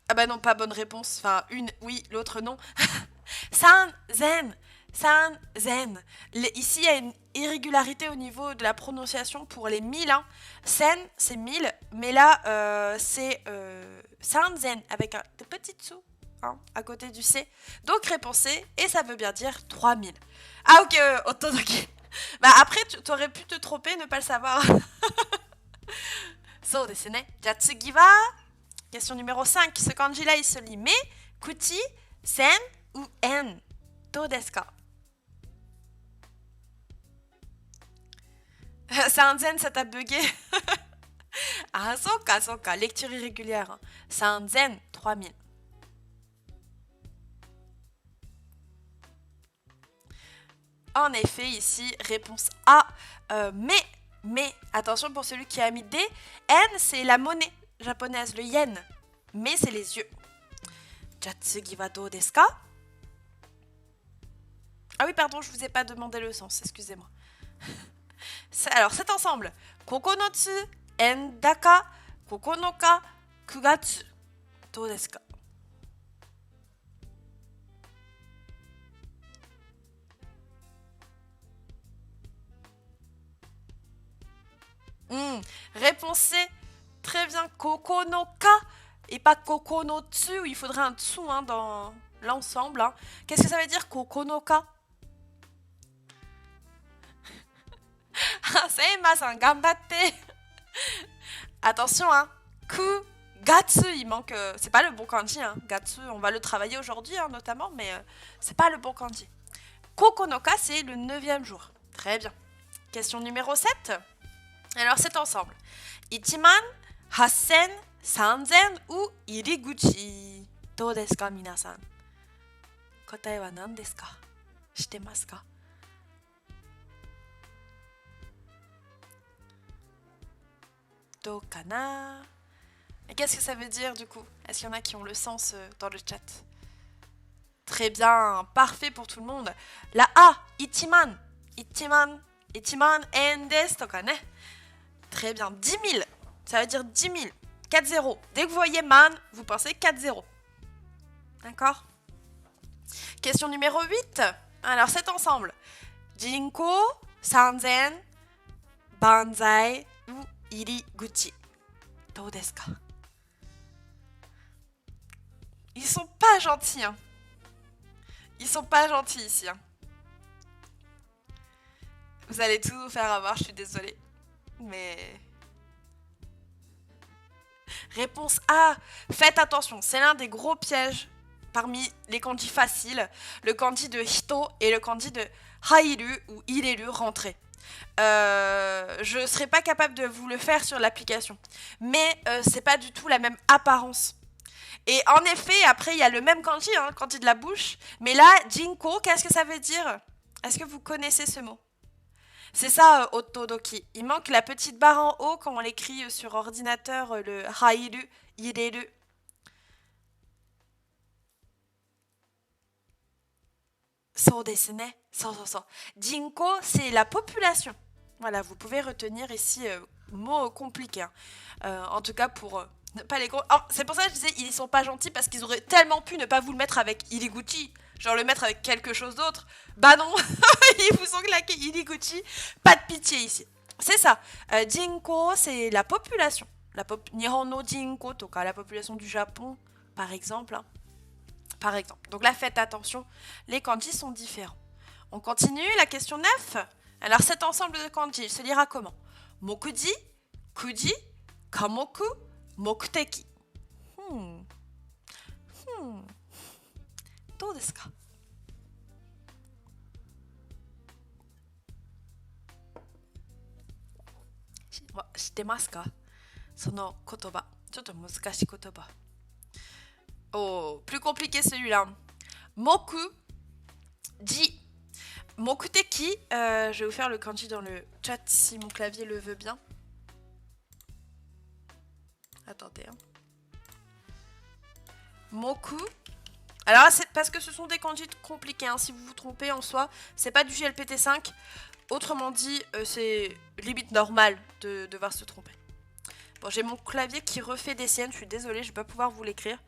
Ah bah non, pas bonne réponse. Enfin, une, oui, l'autre non. Sanzen. Sanzen. Ici, il y a une irrégularité au niveau de la prononciation pour les 1000. Hein. Sen, c'est 1000. Mais là, c'est Sanzen avec un petit sous hein, à côté du C. Donc, réponse C. Et ça veut bien dire 3000. Ah, ok, ok. Bah après, tu aurais pu te tromper, ne pas le savoir. So desu ne. Ja, tsugi wa. Question numéro 5. Ce kanji-là, il se lit me, kuti, sen ou en? Dou desu ka? Sanzen, ça t'a bugué? Ah, soka. Lecture irrégulière. Hein. Sanzen, 3000. En effet, ici, réponse A. Mais, attention pour celui qui a mis D. N, c'est la monnaie japonaise, le yen. Mais, c'est les yeux. Jatsugi wa dou desu ka? Ah oui, pardon, je vous ai pas demandé le sens, excusez-moi. Alors, cet ensemble. Kokonotsu, endaka, kokonoka, kugatsu. Dou desu ka? Réponse C. Très bien, kokonoka et pas kokonotsu où il faudrait un tsu hein, dans l'ensemble. Hein. Qu'est-ce que ça veut dire kokonoka? Seimasan, gambatte. Attention, hein. Kugatsu, il manque. C'est pas le bon kanji. Hein. Gatsu, on va le travailler aujourd'hui hein, notamment, mais c'est pas le bon kanji. Kokonoka, c'est le 9e jour. Très bien. Question numéro 7. Alors, c'est ensemble. Ichiman, Hassen, Sanzen ou Iriguchi. どうですか皆さん。答えは何ですか？知ってますか？どうかな？ Qu'est-ce que ça veut dire du coup? Est-ce qu'il y en a qui ont le sens dans le chat? Très bien, parfait pour tout le monde. La A, Ichiman. Ichiman, Ichiman en desu toka ne. Très bien, 10 000. Ça veut dire 10 000. 4-0. Dès que vous voyez man, vous pensez 4-0. D'accord? Question numéro 8. Alors, c'est ensemble. Jinko, Sanzen, Banzai ou Iriguchi. どうですか? Ils sont pas gentils, hein. Ils sont pas gentils ici, hein. Vous allez tout vous faire avoir, je suis désolée. Mais... Réponse A. Faites attention, c'est l'un des gros pièges parmi les kanji faciles. Le kanji de hito et le kanji de hairu ou ireru, rentrer. Je ne serai pas capable de vous le faire sur l'application. Mais c'est pas du tout la même apparence. Et en effet, après, il y a le même kanji, hein, kanji de la bouche. Mais là, jinko, qu'est-ce que ça veut dire? Est-ce que vous connaissez ce mot? C'est ça, otodoki. Il manque la petite barre en haut quand on l'écrit sur ordinateur, le hairu, ireru. So desu ne. So. Jinko, c'est la population. Voilà, vous pouvez retenir ici mot compliqué. Hein. En tout cas, pour ne pas les gros. Oh, c'est pour ça que je disais, ils sont pas gentils parce qu'ils auraient tellement pu ne pas vous le mettre avec Iriguchi. Genre le mettre avec quelque chose d'autre. Bah non, ils vous ont claqué Iriguchi. Pas de pitié ici. C'est ça. Jinko, c'est la population. Nihon no Jinko, toka, la population du Japon, par exemple. Hein. Par exemple. Donc là, faites attention, les kanji sont différents. On continue, la question 9. Alors cet ensemble de kanji, il se lira comment? Mokuji, kuji, kamoku, mokuteki. どうですか? 知ってますか? その言葉。ちょっと難しい言葉。Oh, plus compliqué celui-là. Moku, ji. Mokuteki, je vais vous faire le kanji dans le chat si mon clavier le veut bien. Attendez. Hein. Moku. Alors c'est parce que ce sont des kanji compliqués. Hein. Si vous vous trompez en soi, c'est pas du JLPT5. Autrement dit, c'est limite normal de devoir se tromper. Bon, j'ai mon clavier qui refait des siennes. Je suis désolée, je vais pas pouvoir vous l'écrire.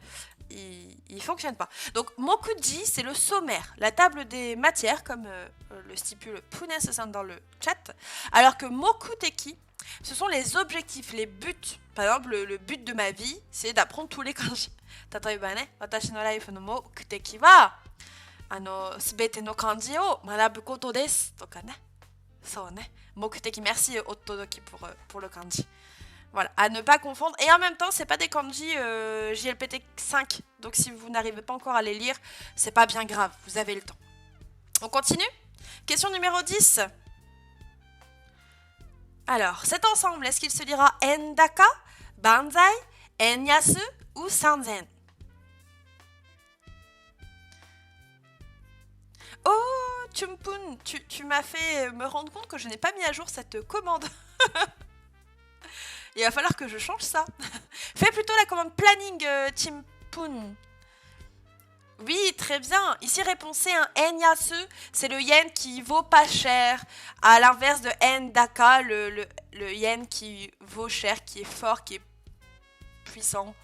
Il fonctionne pas. Donc Mokuji, c'est le sommaire, la table des matières, comme le stipule Punes-san dans le chat. Alors que Mokuteki, ce sont les objectifs, les buts. Par exemple, le but de ma vie, c'est d'apprendre tous les kanji. Tataiba ne, watashi no life no mokuteki wa, subete no kanji o marabu koto desu, toka ne. So ne. Mokuteki, merci Otodoki pour le kanji. Voilà, à ne pas confondre. Et en même temps, c'est pas des kanji JLPT 5. Donc si vous n'arrivez pas encore à les lire, c'est pas bien grave, vous avez le temps. On continue? Question numéro 10. Alors, cet ensemble, est-ce qu'il se lira Endaka, Banzai, Enyasu ou Sanzen? Oh, Chumpun, tu m'as fait me rendre compte que je n'ai pas mis à jour cette commande. Il va falloir que je change ça. Fais plutôt la commande planning, Chimpun. Oui, très bien. Ici, réponse C, un Enyasu, c'est le yen qui vaut pas cher. À l'inverse de Endaka, le yen qui vaut cher, qui est fort, qui est puissant.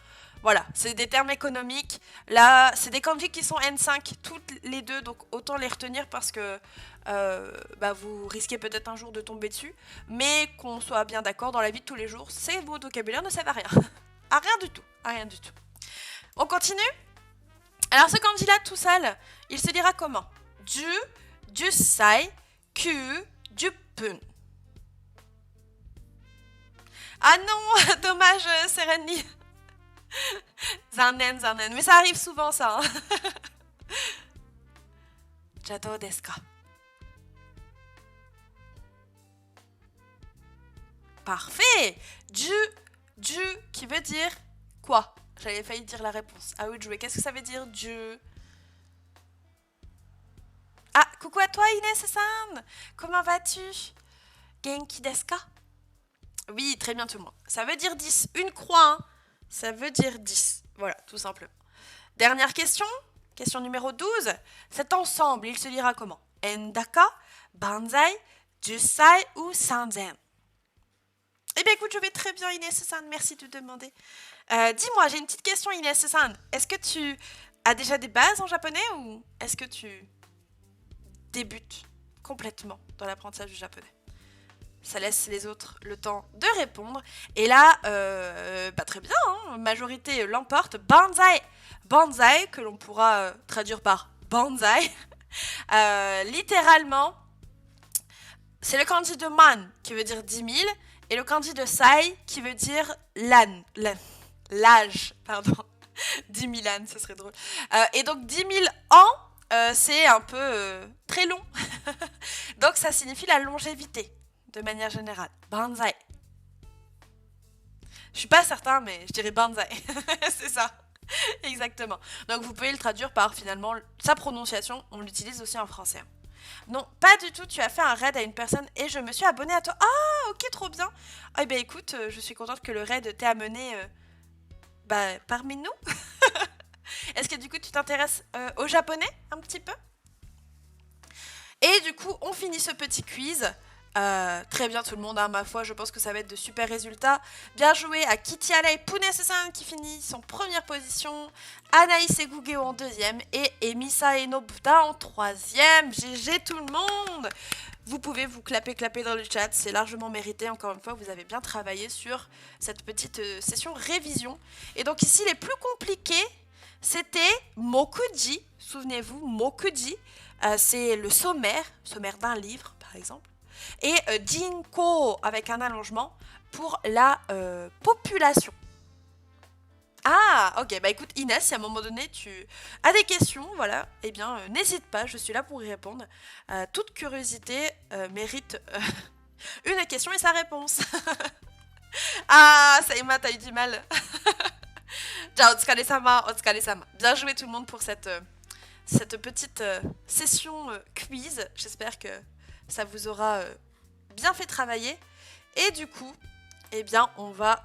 Voilà, c'est des termes économiques. Là, c'est des kanji qui sont N5, toutes les deux, donc autant les retenir parce que vous risquez peut-être un jour de tomber dessus. Mais qu'on soit bien d'accord, dans la vie de tous les jours, ces mots de vocabulaire ne servent à rien. À rien du tout, à rien du tout. On continue? Alors ce kanji-là, tout seul, il se lira comment? Ju, Jussai, Ku, Jupun. Ah non, dommage, Sereni. Zanen. Mais ça arrive souvent, ça. Ja, dou desu ka? Parfait. Du qui veut dire quoi? J'avais failli dire la réponse. À vous de jouer. Qu'est-ce que ça veut dire, Dieu? Ah, coucou à toi, Inès-san. Comment vas-tu? Genki desu ka? Oui, très bien tout le monde. Ça veut dire 10. Une croix, hein. Ça veut dire 10. Voilà, tout simplement. Dernière question. Question numéro 12. Cet ensemble, il se lira comment? Endaka, Banzai, Jusai ou Sanzen? Eh bien écoute, je vais très bien Inès-san, merci de demander. Dis-moi, j'ai une petite question Inès-san. Est-ce que tu as déjà des bases en japonais ou est-ce que tu débutes complètement dans l'apprentissage du japonais? Ça laisse les autres le temps de répondre. Et là, très bien, hein, majorité l'emporte. Banzai. Banzai, que l'on pourra traduire par banzai. Littéralement, c'est le kanji de man qui veut dire 10 000 et le kanji de sai qui veut dire l'âge, pardon. 10 000 ânes, ce serait drôle. Et donc 10 000 ans, c'est un peu très long. Donc ça signifie la longévité, de manière générale. Banzai. Je suis pas certain, mais je dirais banzai. C'est ça. Exactement. Donc vous pouvez le traduire par finalement sa prononciation. On l'utilise aussi en français. Non, pas du tout. Tu as fait un raid à une personne et je me suis abonnée à toi. Ah, ok, trop bien. Eh bien, écoute, je suis contente que le raid t'ait amené parmi nous. Est-ce que du coup, tu t'intéresses au japonais un petit peu? Et du coup, on finit ce petit quiz. Très bien tout le monde, hein, ma foi, je pense que ça va être de super résultats. Bien joué à Kitty Ala et Pune-san qui finit en première position, Anaïs et Gugeo en deuxième et Emisa et Nobuta en troisième. GG tout le monde. Vous pouvez vous clapper dans le chat, c'est largement mérité. Encore une fois, vous avez bien travaillé sur cette petite session révision. Et donc ici, les plus compliqués, c'était Mokuji. Souvenez-vous, Mokuji, c'est le sommaire d'un livre par exemple. Et Jinko avec un allongement pour la population. Ah, ok, bah écoute Inès, si à un moment donné tu as des questions, voilà, eh bien n'hésite pas, je suis là pour y répondre. Toute curiosité mérite une question et sa réponse. Ah, Saïma, t'as eu du mal. Ciao, otsukaresama, otsukaresama. Bien joué tout le monde pour cette petite session quiz. J'espère que ça vous aura bien fait travailler. Et du coup, eh bien, on va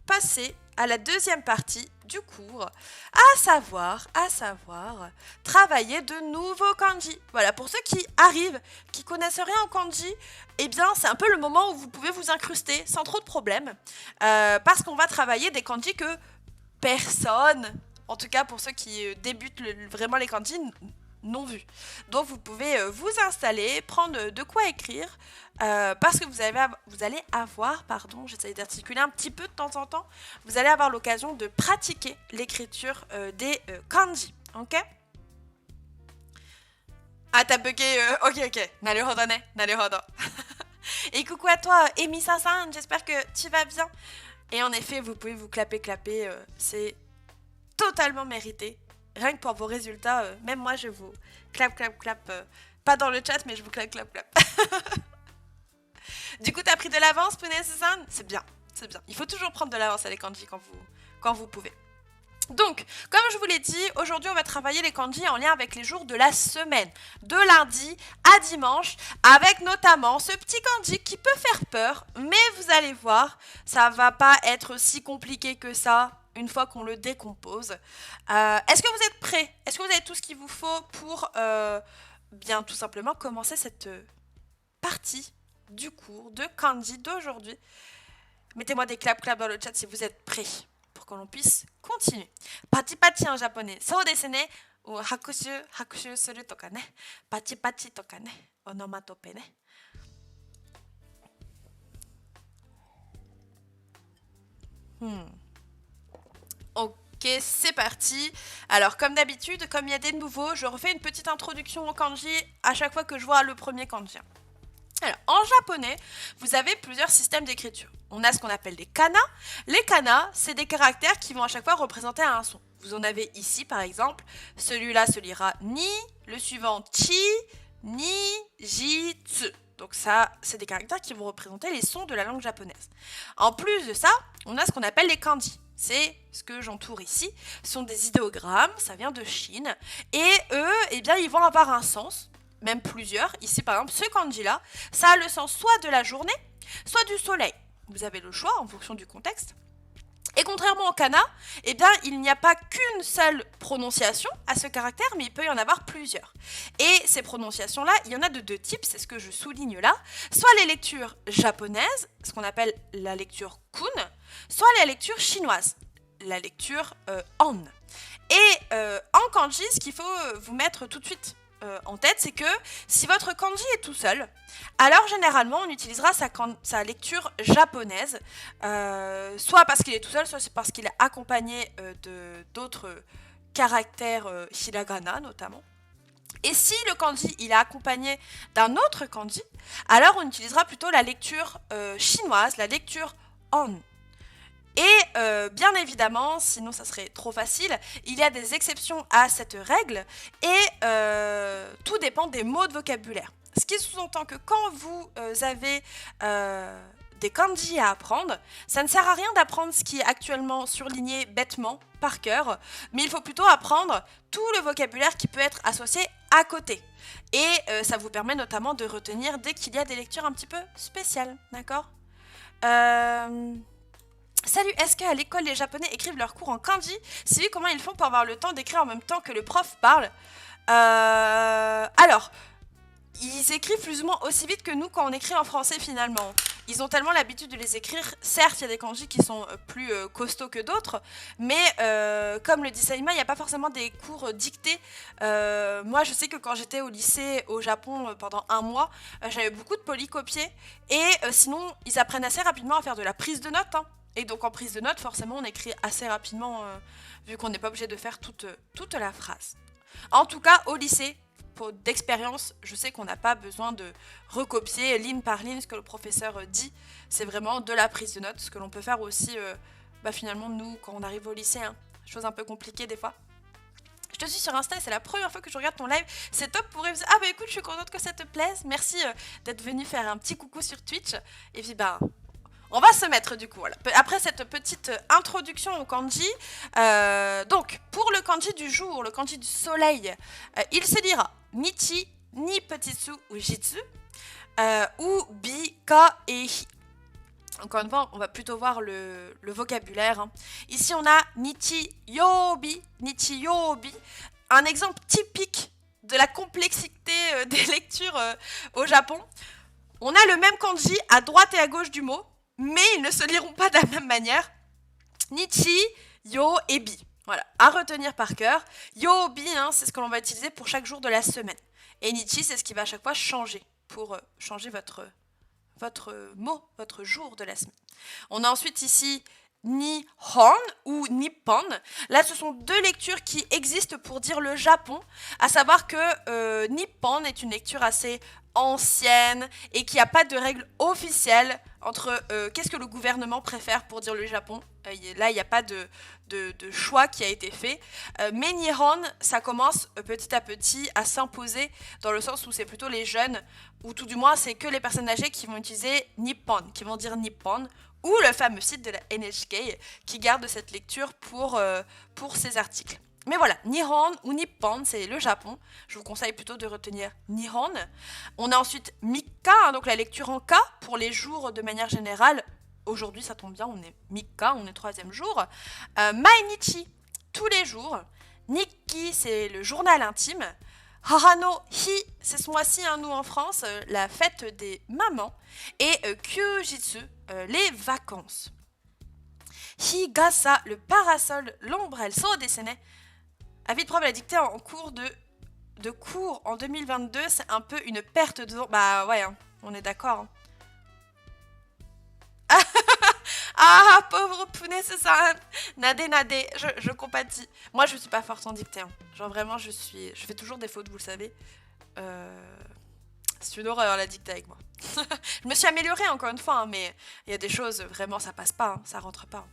passer à la deuxième partie du cours, à savoir travailler de nouveaux kanji. Voilà, pour ceux qui arrivent, qui connaissent rien en kanji, eh bien, c'est un peu le moment où vous pouvez vous incruster sans trop de problèmes, parce qu'on va travailler des kanji que personne, en tout cas pour ceux qui débutent vraiment les kanji, n'ont vu. Donc vous pouvez vous installer, prendre de quoi écrire, parce que vous allez avoir, j'essaie d'articuler un petit peu de temps en temps, vous allez avoir l'occasion de pratiquer l'écriture des kanji, ok? Ah, t'as bugué, ok, naruhodo ne, naruhodo. Et coucou à toi, Emisa-san, j'espère que tu vas bien. Et en effet, vous pouvez vous clapper, c'est totalement mérité. Rien que pour vos résultats, même moi je vous clap. Pas dans le chat, mais je vous clap. Du coup, t'as pris de l'avance, Punaise-san? C'est bien. Il faut toujours prendre de l'avance à les kanji quand vous pouvez. Donc, comme je vous l'ai dit, aujourd'hui on va travailler les kanji en lien avec les jours de la semaine, de lundi à dimanche, avec notamment ce petit kanji qui peut faire peur, mais vous allez voir, ça va pas être si compliqué que ça une fois qu'on le décompose. Est-ce que vous êtes prêts? Est-ce que vous avez tout ce qu'il vous faut pour bien tout simplement commencer cette partie du cours de kanji d'aujourd'hui? Mettez-moi des clap dans le chat si vous êtes prêts pour que l'on puisse continuer. Pachi en japonais, so desu ne, ou hakushu suru toka ne, pachi toka ne, onomatope ne. Ok, c'est parti. Alors, comme d'habitude, comme il y a des nouveaux, je refais une petite introduction au kanji à chaque fois que je vois le premier kanji. Alors, en japonais, vous avez plusieurs systèmes d'écriture. On a ce qu'on appelle des kana. Les kana, c'est des caractères qui vont à chaque fois représenter un son. Vous en avez ici, par exemple, celui-là se lira ni, le suivant chi, ni, ji, tsu. Donc ça, c'est des caractères qui vont représenter les sons de la langue japonaise. En plus de ça, on a ce qu'on appelle les kanji. C'est ce que j'entoure ici. Ce sont des idéogrammes, ça vient de Chine. Et eux, eh bien, ils vont avoir un sens, même plusieurs. Ici, par exemple, ce kanji-là, ça a le sens soit de la journée, soit du soleil. Vous avez le choix en fonction du contexte. Et contrairement au kana, eh bien, il n'y a pas qu'une seule prononciation à ce caractère, mais il peut y en avoir plusieurs. Et ces prononciations-là, il y en a de deux types, c'est ce que je souligne là. Soit les lectures japonaises, ce qu'on appelle la lecture kun, soit la lecture chinoise, la lecture an. Et en kanji, ce qu'il faut vous mettre tout de suite en tête, c'est que si votre kanji est tout seul, alors généralement on utilisera sa lecture japonaise, soit parce qu'il est tout seul, soit parce qu'il est accompagné d'autres caractères hiragana notamment. Et si le kanji il est accompagné d'un autre kanji, alors on utilisera plutôt la lecture chinoise, la lecture on. Et bien évidemment, sinon ça serait trop facile, il y a des exceptions à cette règle et tout dépend des mots de vocabulaire. Ce qui sous-entend que quand vous avez des kanji à apprendre, ça ne sert à rien d'apprendre ce qui est actuellement surligné bêtement par cœur, mais il faut plutôt apprendre tout le vocabulaire qui peut être associé à côté. Et ça vous permet notamment de retenir dès qu'il y a des lectures un petit peu spéciales, d'accord ? Salut, est-ce qu'à l'école les japonais écrivent leurs cours en kanji? Si oui, comment ils font pour avoir le temps d'écrire en même temps que le prof parle? Alors, ils écrivent plus ou moins aussi vite que nous quand on écrit en français finalement. Ils ont tellement l'habitude de les écrire. Certes, il y a des kanji qui sont plus costauds que d'autres, mais comme le dit Saïma, il n'y a pas forcément des cours dictés. Moi, je sais que quand j'étais au lycée au Japon pendant un mois, j'avais beaucoup de polycopiés. Et sinon, ils apprennent assez rapidement à faire de la prise de notes. Hein. Et donc en prise de notes, forcément, on écrit assez rapidement, vu qu'on n'est pas obligé de faire toute la phrase. En tout cas, au lycée, d'expérience, je sais qu'on n'a pas besoin de recopier ligne par ligne ce que le professeur dit. C'est vraiment de la prise de notes, ce que l'on peut faire aussi, finalement, nous, quand on arrive au lycée. Hein, chose un peu compliquée des fois. Je te suis sur Insta et c'est la première fois que je regarde ton live. C'est top pour réviser. Ah bah écoute, je suis contente que ça te plaise. Merci d'être venu faire un petit coucou sur Twitch. Et puis on va se mettre du coup, voilà. Après cette petite introduction au kanji, donc pour le kanji du jour, le kanji du soleil, il se dira Nichi, Ni Petitsu ou Jitsu, ou Bi, Ka et Hi. Encore une fois, on va plutôt voir le vocabulaire. Hein. Ici, on a Nichi Yobi, Nichi Yobi, un exemple typique de la complexité des lectures au Japon. On a le même kanji à droite et à gauche du mot, mais ils ne se liront pas de la même manière. Nichi, Yo et Bi. Voilà, à retenir par cœur. Yo, Bi, hein, c'est ce que l'on va utiliser pour chaque jour de la semaine. Et Nichi, c'est ce qui va à chaque fois changer pour changer votre mot, votre jour de la semaine. On a ensuite ici Nihon ou Nippon. Là, ce sont deux lectures qui existent pour dire le Japon, à savoir que Nippon est une lecture assez ancienne et qui n'a pas de règle officielle entre qu'est-ce que le gouvernement préfère pour dire le Japon. Là, il n'y a pas de choix qui a été fait. Mais Nihon, ça commence petit à petit à s'imposer dans le sens où c'est plutôt les jeunes, ou tout du moins c'est que les personnes âgées qui vont utiliser Nippon, qui vont dire Nippon, ou le fameux site de la NHK qui garde cette lecture pour ces articles. Mais voilà, Nihon ou Nippon, c'est le Japon. Je vous conseille plutôt de retenir Nihon. On a ensuite Mikka, hein, donc la lecture en ka pour les jours de manière générale. Aujourd'hui, ça tombe bien, on est Mikka, on est troisième jour. Mainichi, tous les jours. Nikki, c'est le journal intime. Harano Hi, c'est ce mois-ci, hein, nous en France, la fête des mamans. Et Kyujitsu, les vacances. Higasa, le parasol, l'ombrelle, sans dessiner. Avis de prof à la dictée en cours de cours en 2022, c'est un peu une perte de temps. Bah ouais, hein, on est d'accord. Hein. Ah, pauvre pounet, c'est ça. Nadé, je compatis. Moi, je suis pas forte en dictée. Hein. Genre vraiment, je fais toujours des fautes, vous le savez. C'est une horreur la dictée avec moi. Je me suis améliorée encore une fois, hein, mais il y a des choses, vraiment, ça passe pas, hein, ça rentre pas. Hein.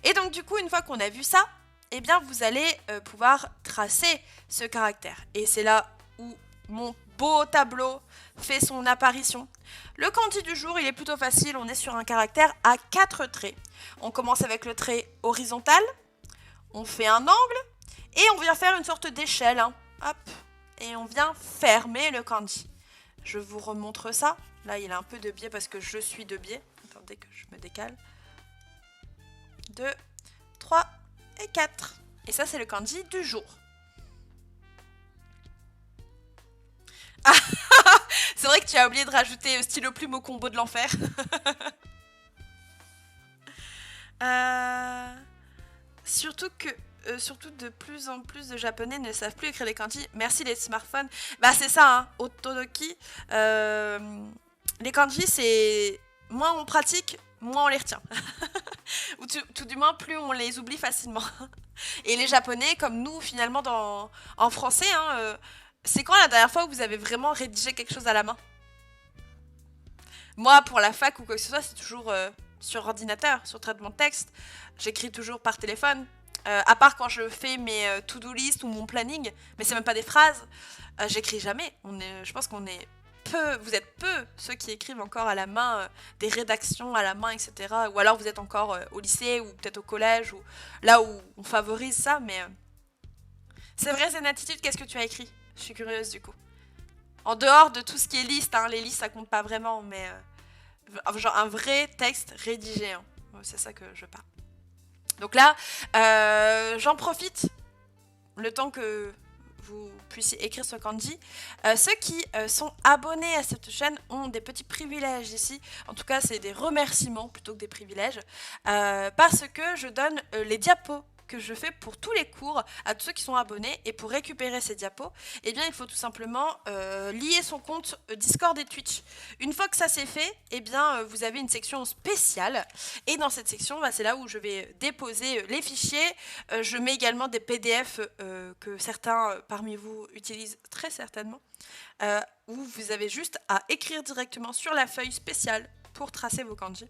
Et donc, du coup, une fois qu'on a vu ça, eh bien, vous allez pouvoir tracer ce caractère. Et c'est là où mon beau tableau fait son apparition. Le kanji du jour, il est plutôt facile. On est sur un caractère à 4 traits. On commence avec le trait horizontal. On fait un angle. Et on vient faire une sorte d'échelle. Hein. Hop. Et on vient fermer le kanji. Je vous remontre ça. Là, il a un peu de biais parce que je suis de biais. Attendez que je me décale. 2, 3 et 4. Et ça, c'est le kanji du jour. Ah, c'est vrai que tu as oublié de rajouter stylo plume au combo de l'enfer. Surtout de plus en plus de japonais ne savent plus écrire les kanji. Merci les smartphones. Bah c'est ça, hein, Otodoki. Les kanji, c'est moins on pratique, moins on les retient. Ou tout du moins, plus on les oublie facilement. Et les japonais, comme nous, finalement, en français, hein, c'est quand la dernière fois où vous avez vraiment rédigé quelque chose à la main? Moi, pour la fac ou quoi que ce soit, c'est toujours sur ordinateur, sur traitement de texte. J'écris toujours par téléphone. À part quand je fais mes to-do list ou mon planning, mais c'est même pas des phrases. J'écris jamais. Je pense qu'on est peu, vous êtes peu ceux qui écrivent encore à la main des rédactions à la main, etc. Ou alors vous êtes encore au lycée ou peut-être au collège, ou là où on favorise ça. Mais c'est vrai, Zénatitude, qu'est-ce que tu as écrit? Je suis curieuse du coup. En dehors de tout ce qui est liste, hein, les listes ça compte pas vraiment, mais genre un vrai texte rédigé. Hein. C'est ça que je parle. Donc là, j'en profite, le temps que vous puissiez écrire ce kanji. Ceux qui sont abonnés à cette chaîne ont des petits privilèges ici. En tout cas, c'est des remerciements plutôt que des privilèges. Parce que je donne les diapos que je fais pour tous les cours à tous ceux qui sont abonnés. Et pour récupérer ces diapos, eh bien, il faut tout simplement lier son compte Discord et Twitch. Une fois que ça c'est fait, eh bien, vous avez une section spéciale. Et dans cette section, bah, c'est là où je vais déposer les fichiers. Je mets également des PDF que certains parmi vous utilisent très certainement. Où vous avez juste à écrire directement sur la feuille spéciale pour tracer vos kanji.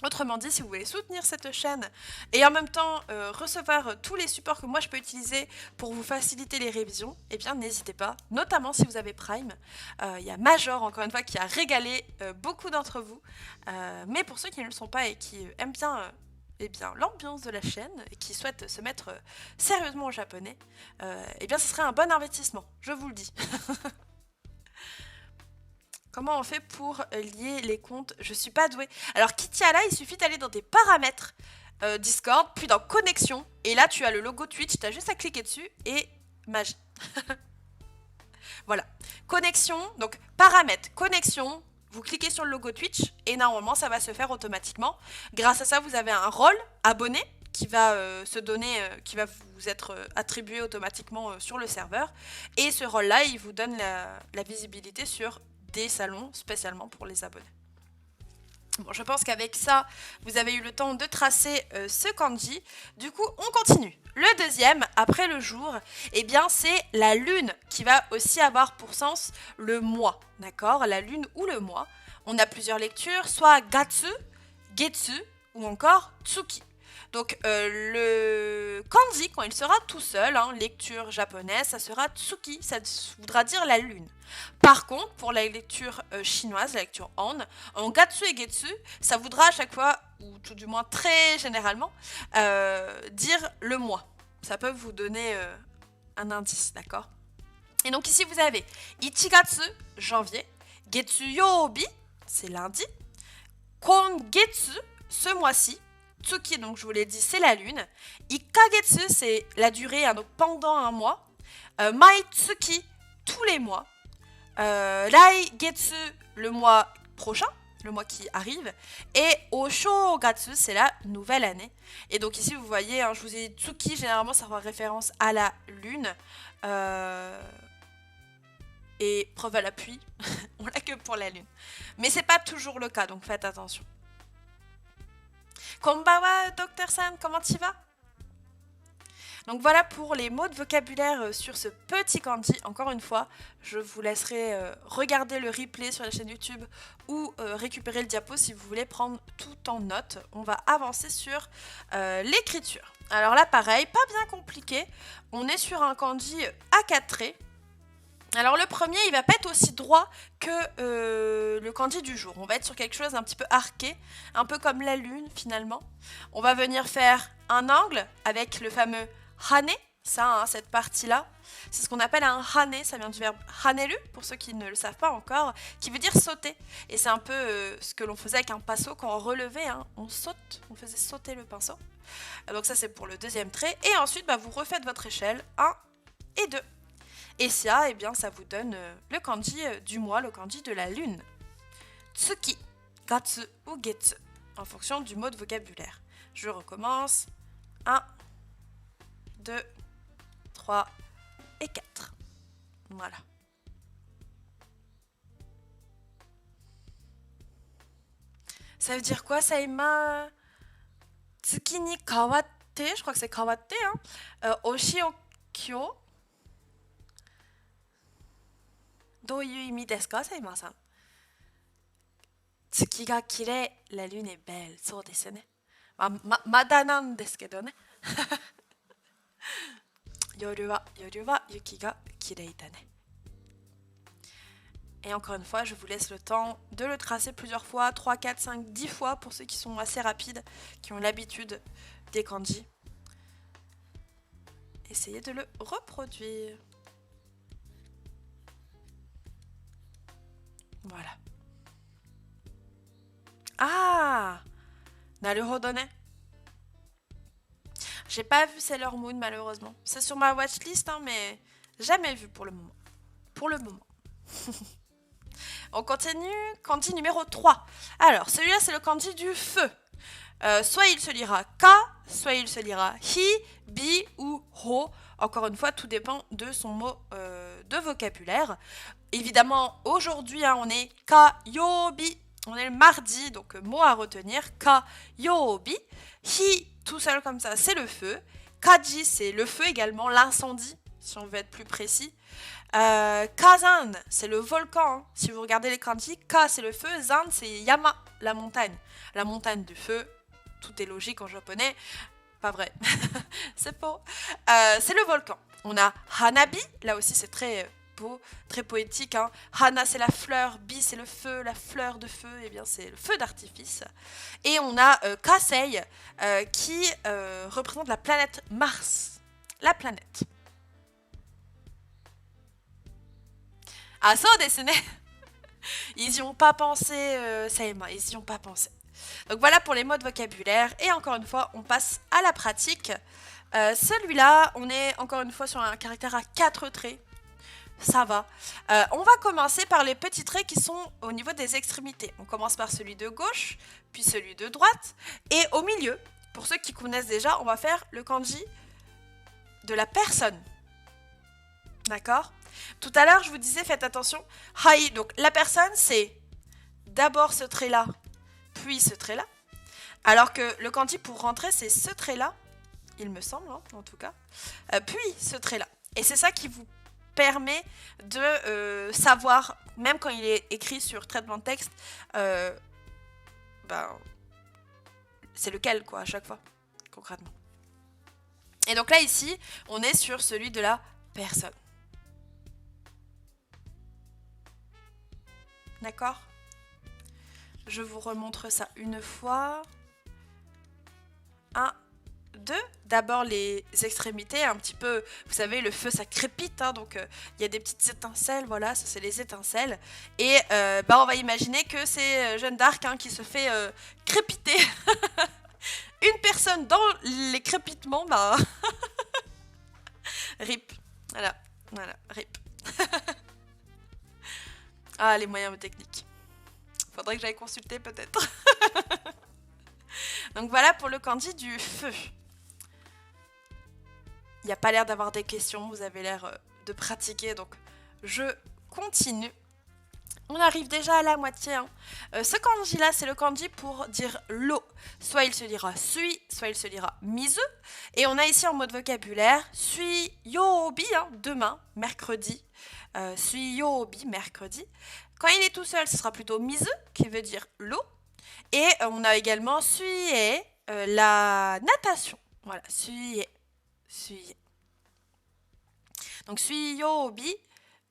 Autrement dit, si vous voulez soutenir cette chaîne et en même temps recevoir tous les supports que moi je peux utiliser pour vous faciliter les révisions, eh bien n'hésitez pas, notamment si vous avez Prime. Il y a Major, encore une fois, qui a régalé beaucoup d'entre vous. Mais pour ceux qui ne le sont pas et qui aiment bien l'ambiance de la chaîne et qui souhaitent se mettre sérieusement au japonais, eh bien ce serait un bon investissement, je vous le dis. Comment on fait pour lier les comptes? Je suis pas douée. Alors, Kitiala, il suffit d'aller dans tes paramètres Discord, puis dans connexion. Et là, tu as le logo Twitch. Tu as juste à cliquer dessus et magie. Voilà. Connexion, donc paramètres, connexion. Vous cliquez sur le logo Twitch et normalement, ça va se faire automatiquement. Grâce à ça, vous avez un rôle abonné qui va se donner, qui va vous être attribué automatiquement sur le serveur. Et ce rôle-là, il vous donne la visibilité sur des salons spécialement pour les abonnés. Bon, je pense qu'avec ça, vous avez eu le temps de tracer ce kanji. Du coup, on continue. Le deuxième, après le jour, eh bien, c'est la lune qui va aussi avoir pour sens le mois. D'accord? La lune ou le mois. On a plusieurs lectures, soit Gatsu, Getsu ou encore Tsuki. Donc le kanji, quand il sera tout seul, hein, lecture japonaise, ça sera Tsuki, ça voudra dire la lune. Par contre, pour la lecture chinoise, la lecture en Gatsu et Getsu, ça voudra à chaque fois, ou tout du moins très généralement, dire le mois. Ça peut vous donner un indice, d'accord? Et donc ici vous avez Ichigatsu, janvier, Getsu Yobi, c'est lundi, Kongetsu, ce mois-ci, Tsuki, donc je vous l'ai dit, c'est la lune. Ikagetsu, c'est la durée, hein, donc pendant un mois. Maitsuki, tous les mois. Raigetsu, le mois prochain, le mois qui arrive. Et Oshogatsu, c'est la nouvelle année. Et donc ici, vous voyez, hein, je vous ai dit Tsuki, généralement, ça fera référence à la lune. Et preuve à l'appui, on l'a que pour la lune. Mais c'est pas toujours le cas, donc faites attention. Konbawa, Dr San, comment tu vas? Donc voilà pour les mots de vocabulaire sur ce petit kanji. Encore une fois, je vous laisserai regarder le replay sur la chaîne YouTube ou récupérer le diapo si vous voulez prendre tout en note. On va avancer sur l'écriture. Alors là, pareil, pas bien compliqué. On est sur un kanji à 4 traits. Alors le premier, il va pas être aussi droit que le kanji du jour. On va être sur quelque chose d'un petit peu arqué, un peu comme la lune finalement. On va venir faire un angle avec le fameux hane, ça, hein, cette partie-là. C'est ce qu'on appelle un hane, ça vient du verbe haneru, pour ceux qui ne le savent pas encore, qui veut dire sauter. Et c'est un peu ce que l'on faisait avec un pinceau quand on relevait, hein, on saute, on faisait sauter le pinceau. Donc ça c'est pour le deuxième trait. Et ensuite, vous refaites votre échelle 1 et 2. Et ça, eh bien, ça vous donne le kanji du mois, le kanji de la lune. Tsuki, gatsu ou getsu, en fonction du mot de vocabulaire. Je recommence. 1, 2, 3 et 4. Voilà. Ça veut dire quoi, Saima? Tsuki ni kawatte, je crois que c'est kawatte, hein. Oshi o kyo. どういう意味ですか、Saima-san? 月が綺麗、la lune est belle。そうですよね。まだなんですけどね。夜は雪が綺麗だね。Et encore une fois, je vous laisse le temps de le tracer plusieurs fois, 3, 4, 5, 10 fois pour ceux qui sont assez rapides, qui ont l'habitude des kanji. Essayez de le reproduire. Voilà. Ah, naruhodo ne. J'ai pas vu Sailor Moon malheureusement. C'est sur ma watchlist, hein, mais jamais vu pour le moment. Pour le moment. On continue, kanji numéro 3. Alors, celui-là, c'est le kanji du feu. Soit il se lira ka, soit il se lira hi, bi ou ho. Encore une fois, tout dépend de son mot de vocabulaire. Évidemment, aujourd'hui, hein, on est ka-yobi. On est le mardi, donc mot à retenir. Ka-yobi. Hi, tout seul comme ça, c'est le feu. Kaji, c'est le feu également, l'incendie, si on veut être plus précis. Kazan, c'est le volcan. Hein. Si vous regardez les kanji, Ka, c'est le feu. Zan, c'est Yama, la montagne. La montagne du feu. Tout est logique en japonais. Pas vrai. C'est faux. C'est le volcan. On a Hanabi. Là aussi, c'est très beau, très poétique. Hein. Hana, c'est la fleur. Bi, c'est le feu. La fleur de feu, eh bien, c'est le feu d'artifice. Et on a Kasei, qui représente la planète Mars. La planète. Ah, ça, desu ne. Ils y ont pas pensé, Saïma, ils y ont pas pensé. Donc voilà pour les mots de vocabulaire. Et encore une fois, on passe à la pratique. Celui-là, on est encore une fois sur un caractère à 4 traits. Ça va. On va commencer par les petits traits qui sont au niveau des extrémités. On commence par celui de gauche, puis celui de droite. Et au milieu, pour ceux qui connaissent déjà, on va faire le kanji de la personne. D'accord ? Tout à l'heure, je vous disais, faites attention. Hai, donc la personne, c'est d'abord ce trait-là, puis ce trait-là. Alors que le kanji pour rentrer, c'est ce trait-là, il me semble, hein, en tout cas, puis ce trait-là. Et c'est ça qui vous permet de savoir, même quand il est écrit sur traitement de texte, c'est lequel, quoi, à chaque fois, concrètement. Et donc là, ici, on est sur celui de la personne. D'accord ? Je vous remontre ça une fois. 1, 2. D'abord les extrémités, un petit peu, vous savez, le feu ça crépite, hein, donc il y a des petites étincelles, voilà, ça c'est les étincelles. Et on va imaginer que c'est Jeanne d'Arc hein, qui se fait crépiter. Une personne dans les crépitements, rip. Voilà, rip. Ah, les moyens techniques. Faudrait que j'aille consulter peut-être. Donc voilà pour le kanji du feu. Il n'y a pas l'air d'avoir des questions, vous avez l'air de pratiquer, donc je continue. On arrive déjà à la moitié. Hein. Ce kanji-là, c'est le kanji pour dire l'eau. Soit il se lira sui, soit il se lira mizu. Et on a ici en mode vocabulaire sui yobi, hein, demain, mercredi. Sui yobi, mercredi. Quand il est tout seul, ce sera plutôt mizu, qui veut dire l'eau. Et on a également suie, la natation. Voilà, suie. Donc sui yobi,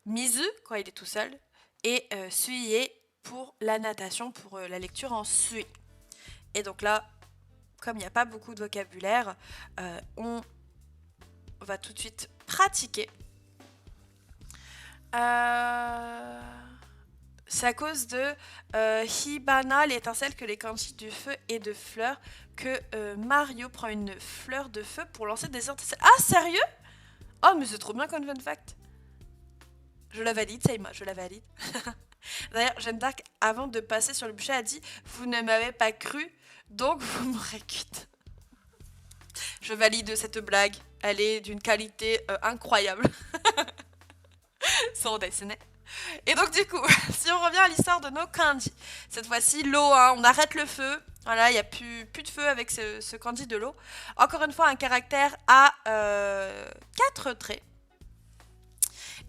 Mizu quand il est tout seul, et Suie pour la natation, pour la lecture en sui. Et donc là, comme il n'y a pas beaucoup de vocabulaire, on va tout de suite pratiquer. C'est à cause de Hibana, l'étincelle que les kanji du feu et de fleurs, que Mario prend une fleur de feu pour lancer des étincelles. Ah, sérieux? Oh, mais c'est trop bien comme fun fact. Je la valide, Saïma, je la valide. D'ailleurs, Jeanne d'Arc, avant de passer sur le bûcher, a dit « Vous ne m'avez pas cru, donc vous m'aurez cuite. » Je valide cette blague. Elle est d'une qualité incroyable. Sans dessiner. Et donc du coup, si on revient à l'histoire de nos kanji, cette fois-ci l'eau, hein, on arrête le feu. Voilà, il n'y a plus de feu avec ce kanji de l'eau. Encore une fois, un caractère à 4 traits.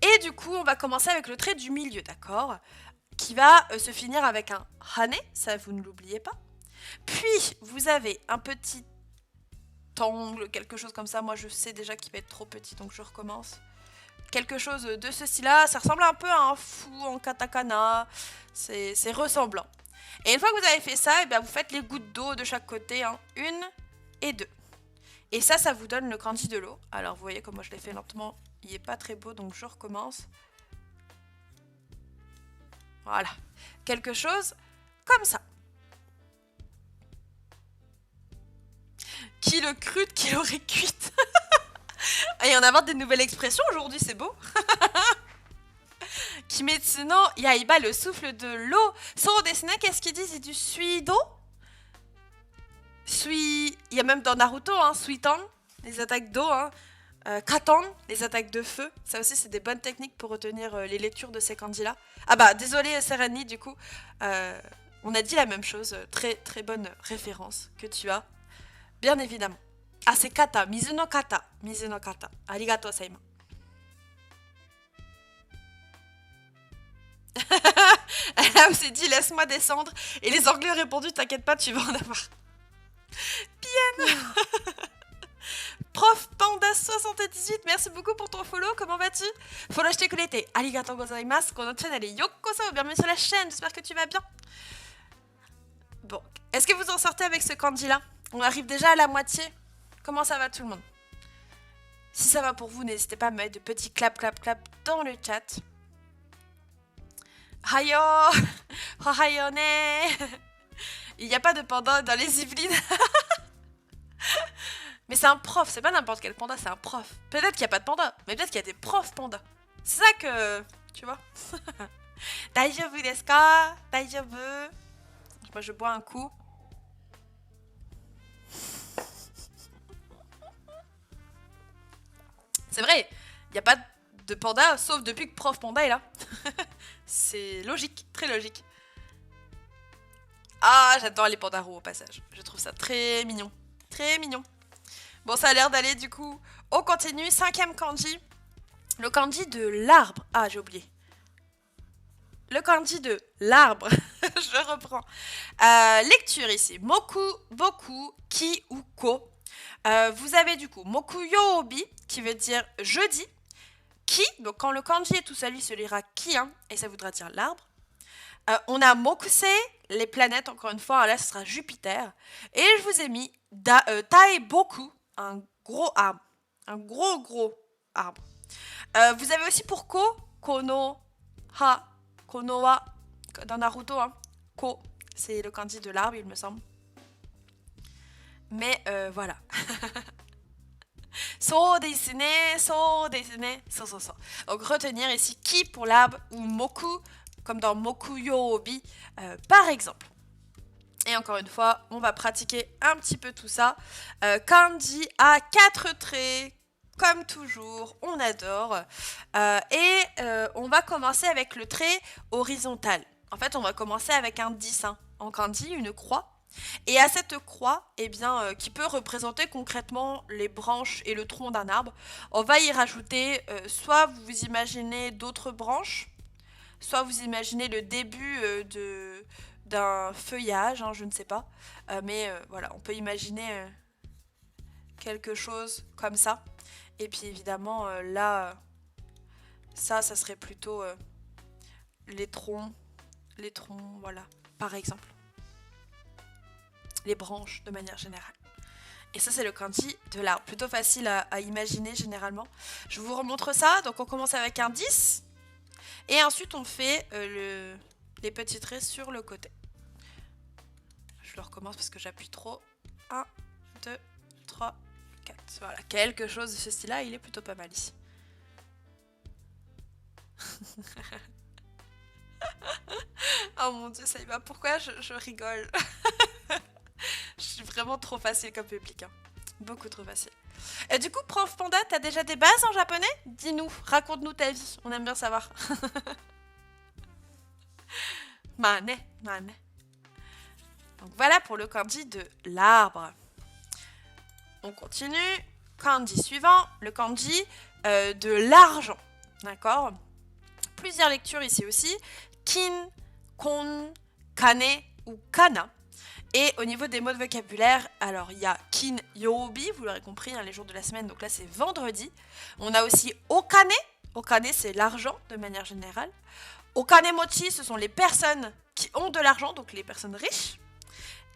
Et du coup, on va commencer avec le trait du milieu, d'accord? Qui va se finir avec un hane, ça vous ne l'oubliez pas. Puis, vous avez un petit ongle, quelque chose comme ça. Moi, je sais déjà qu'il va être trop petit, donc je recommence. Quelque chose de ce style-là, ça ressemble un peu à un fou en katakana, c'est ressemblant. Et une fois que vous avez fait ça, et bien vous faites les gouttes d'eau de chaque côté, hein, 1 et 2. Et ça vous donne le kanji de l'eau. Alors vous voyez comme moi je l'ai fait lentement, il n'est pas très beau, donc je recommence. Voilà, quelque chose comme ça. Qui le crut qu'il aurait cuite. Et on invente des nouvelles expressions aujourd'hui, c'est beau. Kimetsu no Yaiba, le souffle de l'eau. Sans dessiner, qu'est-ce qu'ils disent? C'est du suido. Il y a même dans Naruto, hein, Suiton, les attaques d'eau. Hein. Katon, les attaques de feu. Ça aussi, c'est des bonnes techniques pour retenir les lectures de ces kanji-là. Ah bah, désolé Sereni, du coup. On a dit la même chose. Très, très bonne référence que tu as. Bien évidemment. Ah, c'est kata. Mizu no kata. Mizu no kata. Arigato, Saima. Elle a aussi dit laisse-moi descendre. Et les Anglais ont répondu t'inquiète pas, tu vas en avoir. Bien. Prof Panda 78, merci beaucoup pour ton follow. Comment vas-tu? Follow shite kurete. Arigatou gozaimasu. Kono channel est yokoso. Bienvenue sur la chaîne. J'espère que tu vas bien. Bon, est-ce que vous en sortez avec ce kanji-là? On arrive déjà à la moitié. Comment ça va tout le monde? Si ça va pour vous, n'hésitez pas à me mettre de petits clap dans le chat. Hayo! Ohayo ne! Il n'y a pas de panda dans les Yvelines. Mais c'est un prof, c'est pas n'importe quel panda, c'est un prof. Peut-être qu'il n'y a pas de panda, mais peut-être qu'il y a des profs pandas. C'est ça que... Tu vois? Daijoubu desu ka? Daijoubu? Moi, je bois un coup. C'est vrai, il n'y a pas de panda, sauf depuis que prof panda est là. C'est logique, très logique. Ah, j'adore les pandas roux au passage. Je trouve ça très mignon. Très mignon. Bon, ça a l'air d'aller du coup. On continue. 5e kanji. Le kanji de l'arbre. Ah, j'ai oublié. Le kanji de l'arbre. Je reprends. Lecture ici. Moku, boku, ki ou ko. Vous avez du coup moku yobi, qui veut dire jeudi. Ki, donc quand le kanji est tout seul, il se lira ki, hein, et ça voudra dire l'arbre. On a Mokuse, les planètes, encore une fois, là ce sera Jupiter. Et je vous ai mis Taeboku, un gros arbre. Un gros arbre. Vous avez aussi pour Ko, Kono, Ha, Kono wa, dans Naruto, hein. Ko, c'est le kanji de l'arbre, il me semble. Mais voilà. So desune, so desune, so. Donc retenir ici ki pour l'arbre ou moku, comme dans Moku Yobi, par exemple. Et encore une fois, on va pratiquer un petit peu tout ça. Kanji à 4 traits, comme toujours, on adore. On va commencer avec le trait horizontal. En fait, on va commencer avec un 10, hein. En kanji, une croix. Et à cette croix, eh bien, qui peut représenter concrètement les branches et le tronc d'un arbre, on va y rajouter, soit vous imaginez d'autres branches, soit vous imaginez le début d'un feuillage, hein, je ne sais pas. Mais voilà, on peut imaginer quelque chose comme ça. Et puis évidemment, là, Ça serait plutôt les troncs, voilà, par exemple. Les branches, de manière générale. Et ça, c'est le kanji de l'arbre. Plutôt facile à imaginer, généralement. Je vous remontre ça. Donc, on commence avec un 10. Et ensuite, on fait les petits traits sur le côté. Je le recommence parce que j'appuie trop. 1, 2, 3, 4. Voilà, quelque chose de ce style-là, il est plutôt pas mal ici. Oh mon dieu, ça y va. Pourquoi je rigole? Je suis vraiment trop facile comme public. Hein. Beaucoup trop facile. Et du coup, Prof Panda, t'as déjà des bases en japonais? Dis-nous, raconte-nous ta vie. On aime bien savoir. Mane. Donc voilà pour le kanji de l'arbre. On continue. Kanji suivant, le kanji de l'argent. D'accord? Plusieurs lectures ici aussi. Kin, kon, kane ou kana. Et au niveau des mots de vocabulaire, alors il y a kin yobi, vous l'aurez compris, hein, les jours de la semaine, donc là c'est vendredi. On a aussi okane. Okane, c'est l'argent de manière générale. Okane mochi, ce sont les personnes qui ont de l'argent, donc les personnes riches.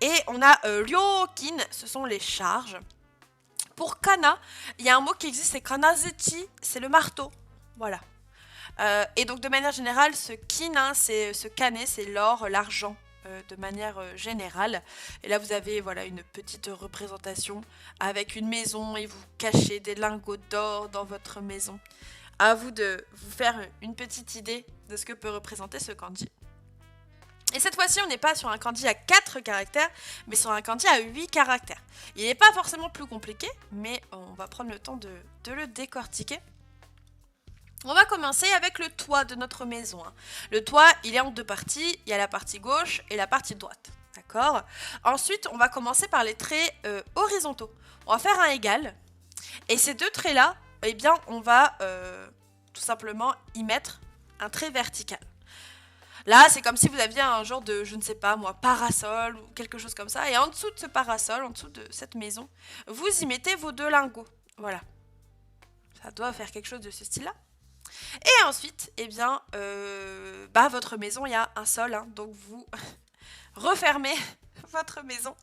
Et on a ryokin, ce sont les charges. Pour kana, il y a un mot qui existe, c'est kanazuchi, c'est le marteau. Voilà. Et donc de manière générale, ce kin, hein, ce kane, c'est l'or, l'argent, de manière générale. Et là, vous avez voilà, une petite représentation avec une maison et vous cachez des lingots d'or dans votre maison. À vous de vous faire une petite idée de ce que peut représenter ce kanji. Et cette fois-ci, on n'est pas sur un kanji à 4 caractères, mais sur un kanji à 8 caractères. Il n'est pas forcément plus compliqué, mais on va prendre le temps de le décortiquer. On va commencer avec le toit de notre maison. Le toit, il est en deux parties. Il y a la partie gauche et la partie droite. D'accord? Ensuite, on va commencer par les traits horizontaux. On va faire un égal. Et ces deux traits-là, eh bien, on va tout simplement y mettre un trait vertical. Là, c'est comme si vous aviez un genre de, je ne sais pas moi, parasol ou quelque chose comme ça. Et en dessous de ce parasol, en dessous de cette maison, vous y mettez vos deux lingots. Voilà. Ça doit faire quelque chose de ce style-là. Et ensuite, eh bien, votre maison, il y a un sol. Hein, donc, vous refermez votre maison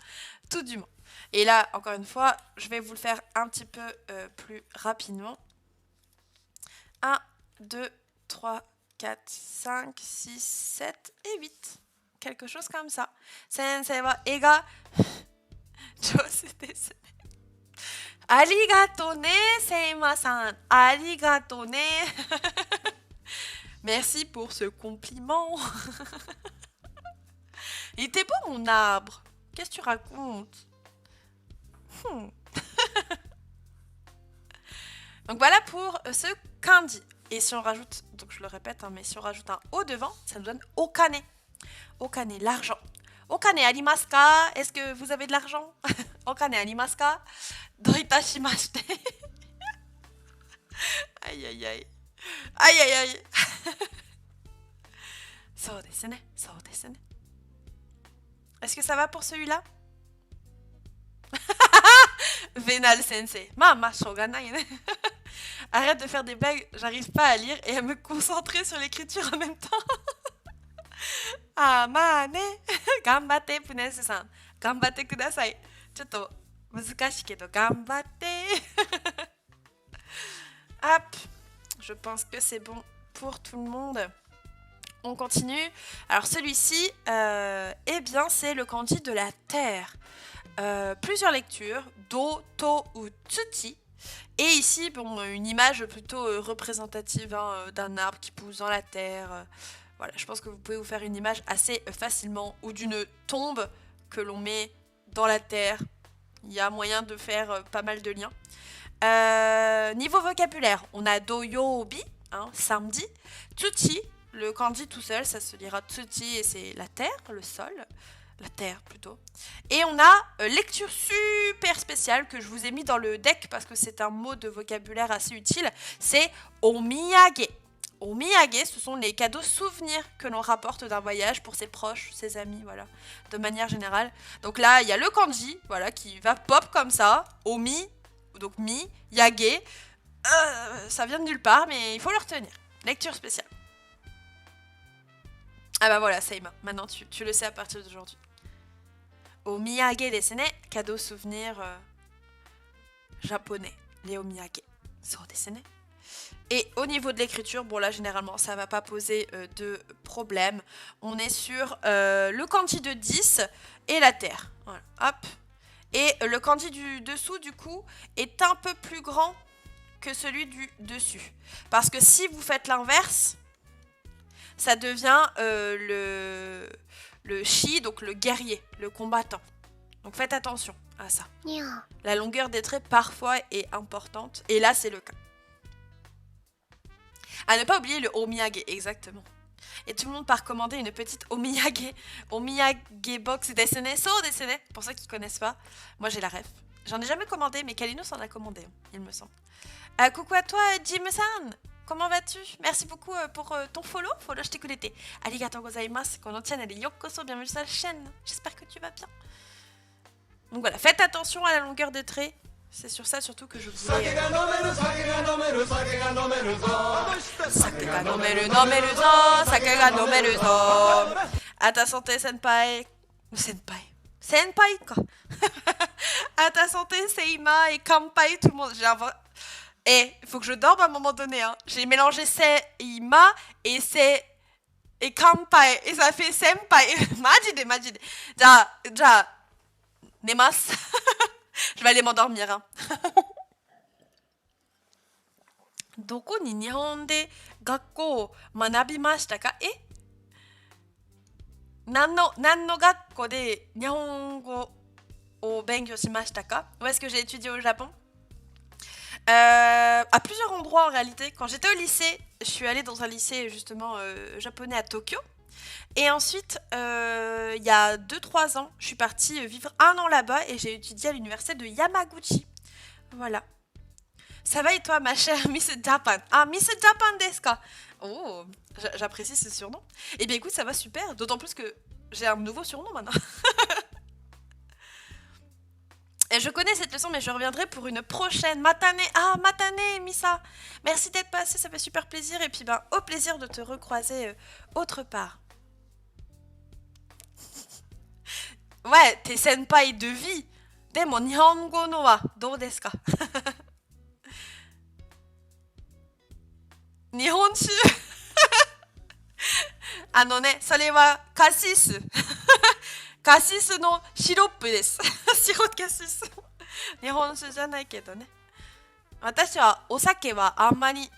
tout du moins. Et là, encore une fois, je vais vous le faire un petit peu plus rapidement. 1, 2, 3, 4, 5, 6, 7 et 8. Quelque chose comme ça. Sensei wa ega jōshu desu. Arigato ne, Seima-san. Arigato ne. Merci pour ce compliment. Il était beau mon arbre. Qu'est-ce que tu racontes? Donc voilà pour ce kanji. Et si on rajoute, donc je le répète, hein, mais si on rajoute un O devant, ça nous donne okane. Okane, l'argent. Okane arimasu ka? Est-ce que vous avez de l'argent? Okane arimasu ka? Doitashimashite. Aïe aïe aïe. Aïe aïe aïe. So desu ne, so desu ne. Est-ce que ça va pour celui-là? Vénal sensei. Mama shoganai ne. Arrête de faire des blagues, j'arrive pas à lire et à me concentrer sur l'écriture en même temps. Ah, ne. Ganbatte, Punese-san. Ganbatte kudasai. Chotto, muzukashi kedo, ganbatte. Hop. Je pense que c'est bon pour tout le monde. On continue. Alors celui-ci, eh bien, c'est le kanji de la terre. Plusieurs lectures, do, to ou tsuchi. Et ici, bon, une image plutôt représentative hein, d'un arbre qui pousse dans la terre. Voilà, je pense que vous pouvez vous faire une image assez facilement. Ou d'une tombe que l'on met dans la terre. Il y a moyen de faire pas mal de liens. Niveau vocabulaire, on a doyobi, hein, samedi. Tsuchi, le kanji tout seul, ça se lira tsuchi et c'est la terre, le sol. La terre plutôt. Et on a lecture super spéciale que je vous ai mis dans le deck parce que c'est un mot de vocabulaire assez utile. C'est omiyage. Omiyage, ce sont les cadeaux souvenirs que l'on rapporte d'un voyage pour ses proches, ses amis, voilà, de manière générale. Donc là, il y a le kanji, voilà, qui va pop comme ça. Omi, donc mi, yage. Ça vient de nulle part, mais il faut le retenir. Lecture spéciale. Ah bah voilà, Seima. Maintenant, tu le sais à partir d'aujourd'hui. Omiyage desu ne. Cadeau souvenir japonais. Les omiyage. So desu ne. Et au niveau de l'écriture, bon là généralement ça va pas poser de problème. On est sur le kanji de 10 et la terre. Voilà, hop. Et le kanji du dessous du coup est un peu plus grand que celui du dessus. Parce que si vous faites l'inverse, ça devient le shi, donc le guerrier, le combattant. Donc faites attention à ça. La longueur des traits parfois est importante et là c'est le cas. À ne pas oublier le omiyage, exactement. Et tout le monde part commander une petite omiyage box dessinée, so dessinée, pour ceux qui connaissent pas. Moi j'ai la ref. J'en ai jamais commandé, mais Kalino s'en a commandé, il me semble. Coucou à toi, Jim-san. Comment vas-tu? Merci beaucoup pour ton follow. Follow, je t'ai connecté. Arigatou gozaimasu. Konontian, elle est yokoso, bienvenue sur la chaîne. J'espère que tu vas bien. Donc voilà, faites attention à la longueur des traits. C'est sur ça surtout que je voulais... À ta santé, senpai. Ou senpai. Senpai, quoi. À ta santé, Seima et Kampai, tout le monde. Et il faut que je dorme à un moment donné. Hein. J'ai mélangé Seima et et Kampai. Et ça fait senpai. Majide. Ja, nemasu. Je vais aller m'endormir. Hein. Doko ni Nihon de gakko o manabimashita ka? Nan no gakko de Nihongo o benkyou shimashita ka? Où est-ce que j'ai étudié au Japon? À plusieurs endroits en réalité. Quand j'étais au lycée, je suis allée dans un lycée justement japonais à Tokyo. Et ensuite, il y a 2-3 ans, je suis partie vivre 1 an là-bas et j'ai étudié à l'université de Yamaguchi. Voilà. Ça va et toi, ma chère Miss Japan? Ah, Miss Japan desu ka? Oh, j'apprécie ce surnom. Eh bien écoute, ça va super, d'autant plus que j'ai un nouveau surnom maintenant. Et je connais cette leçon, mais je reviendrai pour une prochaine. Matane, Matane, Misa. Merci d'être passé, ça fait super plaisir. Et puis, ben, au plaisir de te recroiser autre part. Ouais, t'es senpai de vie. Demo, Nihongo no wa dou desu ka? Nihonshu. Ne, それはカシス。カシスのシロップです。シロップカシス。日本酒じゃないけどね。私はお酒はあんまり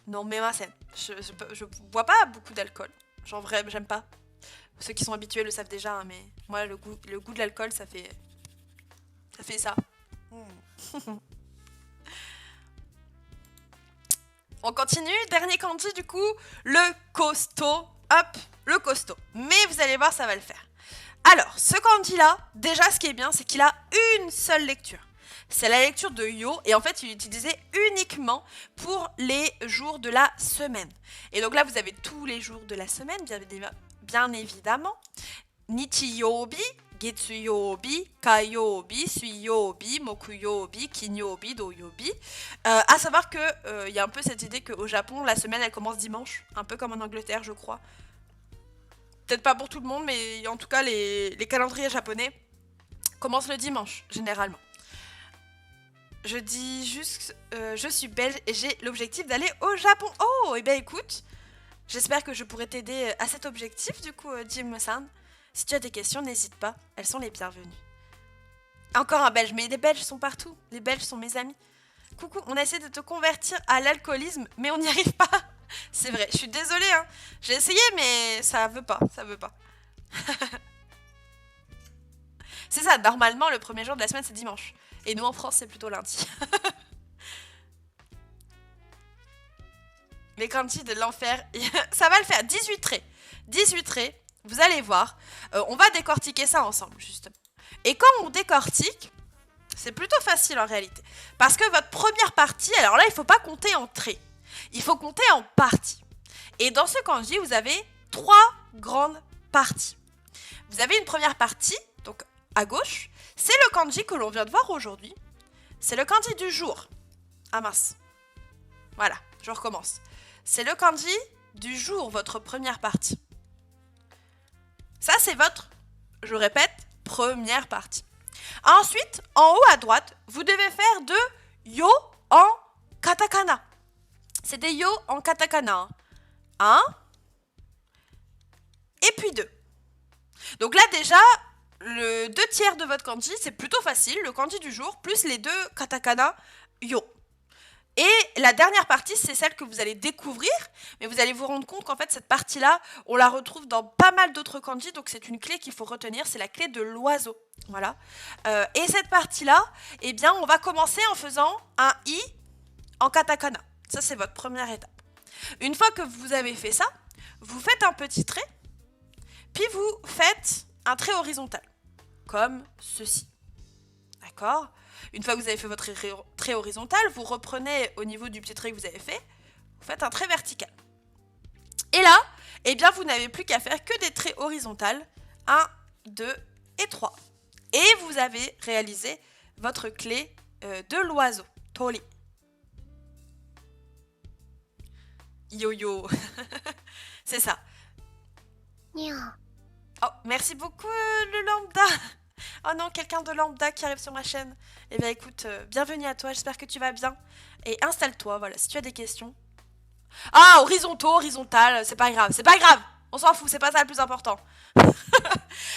飲めません。Je bois pas beaucoup d'alcool. Genre vrai, j'aime pas. Ceux qui sont habitués le savent déjà, hein, mais moi le goût de l'alcool, ça fait ça. On continue, dernier kanji du coup, le costaud. Hop, le costaud. Mais vous allez voir, ça va le faire. Alors, ce kanji-là, déjà, ce qui est bien, c'est qu'il a une seule lecture. C'est la lecture de Yo, et en fait, il est utilisé uniquement pour les jours de la semaine. Et donc là, vous avez tous les jours de la semaine, bien évidemment. Nichiyobi, Getsuyobi, Kayobi, Suiyobi, Mokuyobi, Kinyobi, Doyobi. À savoir que y a un peu cette idée qu'au Japon, la semaine, elle commence dimanche, un peu comme en Angleterre, je crois. Peut-être pas pour tout le monde, mais en tout cas, les calendriers japonais commencent le dimanche, généralement. Je dis juste, je suis belge et j'ai l'objectif d'aller au Japon. Oh, et bien écoute, j'espère que je pourrai t'aider à cet objectif, du coup, Jim-san. Si tu as des questions, n'hésite pas, elles sont les bienvenues. Encore un belge, mais les belges sont partout. Les belges sont mes amis. Coucou, on essaie de te convertir à l'alcoolisme, mais on n'y arrive pas. C'est vrai, je suis désolée, hein. J'ai essayé, mais ça veut pas, C'est ça, normalement, le premier jour de la semaine, c'est dimanche. Et nous, en France, c'est plutôt lundi. Les kanji de l'enfer, ça va le faire, 18 traits. 18 traits, vous allez voir. On va décortiquer ça ensemble, justement. Et quand on décortique, c'est plutôt facile en réalité. Parce que votre première partie, alors là, il ne faut pas compter en traits. Il faut compter en parties. Et dans ce kanji, vous avez 3 grandes parties. Vous avez une première partie, donc à gauche, c'est le kanji que l'on vient de voir aujourd'hui. C'est le kanji du jour. Ah mince. Voilà, je recommence. c'est le kanji du jour, votre première partie. Ça, c'est votre, je répète, première partie. Ensuite, en haut à droite, vous devez faire 2 yo en katakana. C'est des yo en katakana. 1 et puis 2. Donc là, déjà, le 2/3 de votre kanji, c'est plutôt facile. Le kanji du jour, plus les 2 katakana yo. Et la dernière partie, c'est celle que vous allez découvrir, mais vous allez vous rendre compte qu'en fait, cette partie-là, on la retrouve dans pas mal d'autres kanji, donc c'est une clé qu'il faut retenir, c'est la clé de l'oiseau. Voilà. Et cette partie-là, eh bien, on va commencer en faisant un i en katakana. Ça, c'est votre première étape. Une fois que vous avez fait ça, vous faites un petit trait, puis vous faites un trait horizontal, comme ceci. D'accord ? Une fois que vous avez fait votre trait horizontal, vous reprenez au niveau du petit trait que vous avez fait, vous faites un trait vertical. Et là, eh bien, vous n'avez plus qu'à faire que des traits horizontaux, 1, 2 et 3. Et vous avez réalisé votre clé de l'oiseau, tori. Yo-yo. C'est ça. Oh, merci beaucoup le lambda. Oh non, quelqu'un de lambda qui arrive sur ma chaîne. Eh bien écoute, bienvenue à toi, j'espère que tu vas bien. Et installe-toi, voilà, si tu as des questions. Ah, horizontaux, horizontal, c'est pas grave, on s'en fout, c'est pas ça le plus important.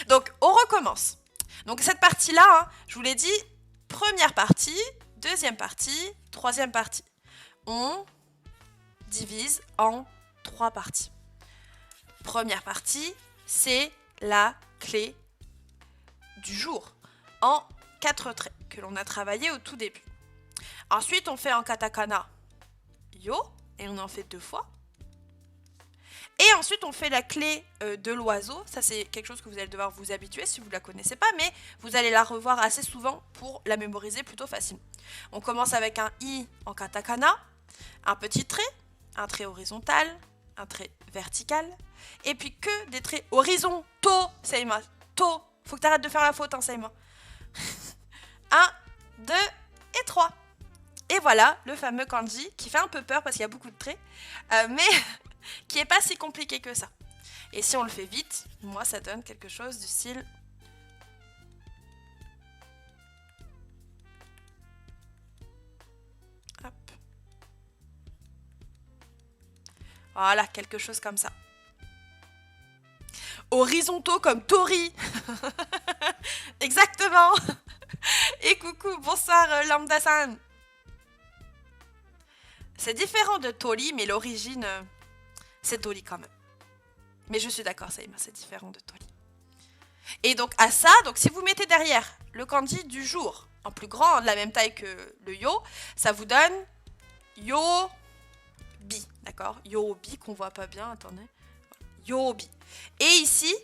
Donc, on recommence. Donc cette partie-là, hein, je vous l'ai dit, première partie, deuxième partie, troisième partie. On divise en 3 parties. Première partie, c'est la clé du jour en 4 traits que l'on a travaillé au tout début. Ensuite, on fait en katakana yo et on en fait 2 fois. Et ensuite, on fait la clé de l'oiseau. Ça, c'est quelque chose que vous allez devoir vous habituer si vous ne la connaissez pas, mais vous allez la revoir assez souvent pour la mémoriser plutôt facilement. On commence avec un i en katakana, un petit trait, un trait horizontal, un trait vertical, et puis que des traits horizontaux, Seima. Faut que tu arrêtes de faire la faute, hein, Seima. 1, 2 et 3. Et voilà le fameux kanji qui fait un peu peur parce qu'il y a beaucoup de traits, mais qui n'est pas si compliqué que ça. Et si on le fait vite, moi ça donne quelque chose du style... Hop. Voilà, quelque chose comme ça. Horizontaux comme tori. Exactement. Et coucou, bonsoir Lambda-san. C'est différent de tori, mais l'origine, c'est tori quand même. Mais je suis d'accord, Saïma, c'est différent de tori. Et donc à ça, donc si vous mettez derrière le kanji du jour, en plus grand, de la même taille que le yo, ça vous donne yo-bi, d'accord? Yo-bi qu'on voit pas bien, attendez. Yo-bi. Et ici,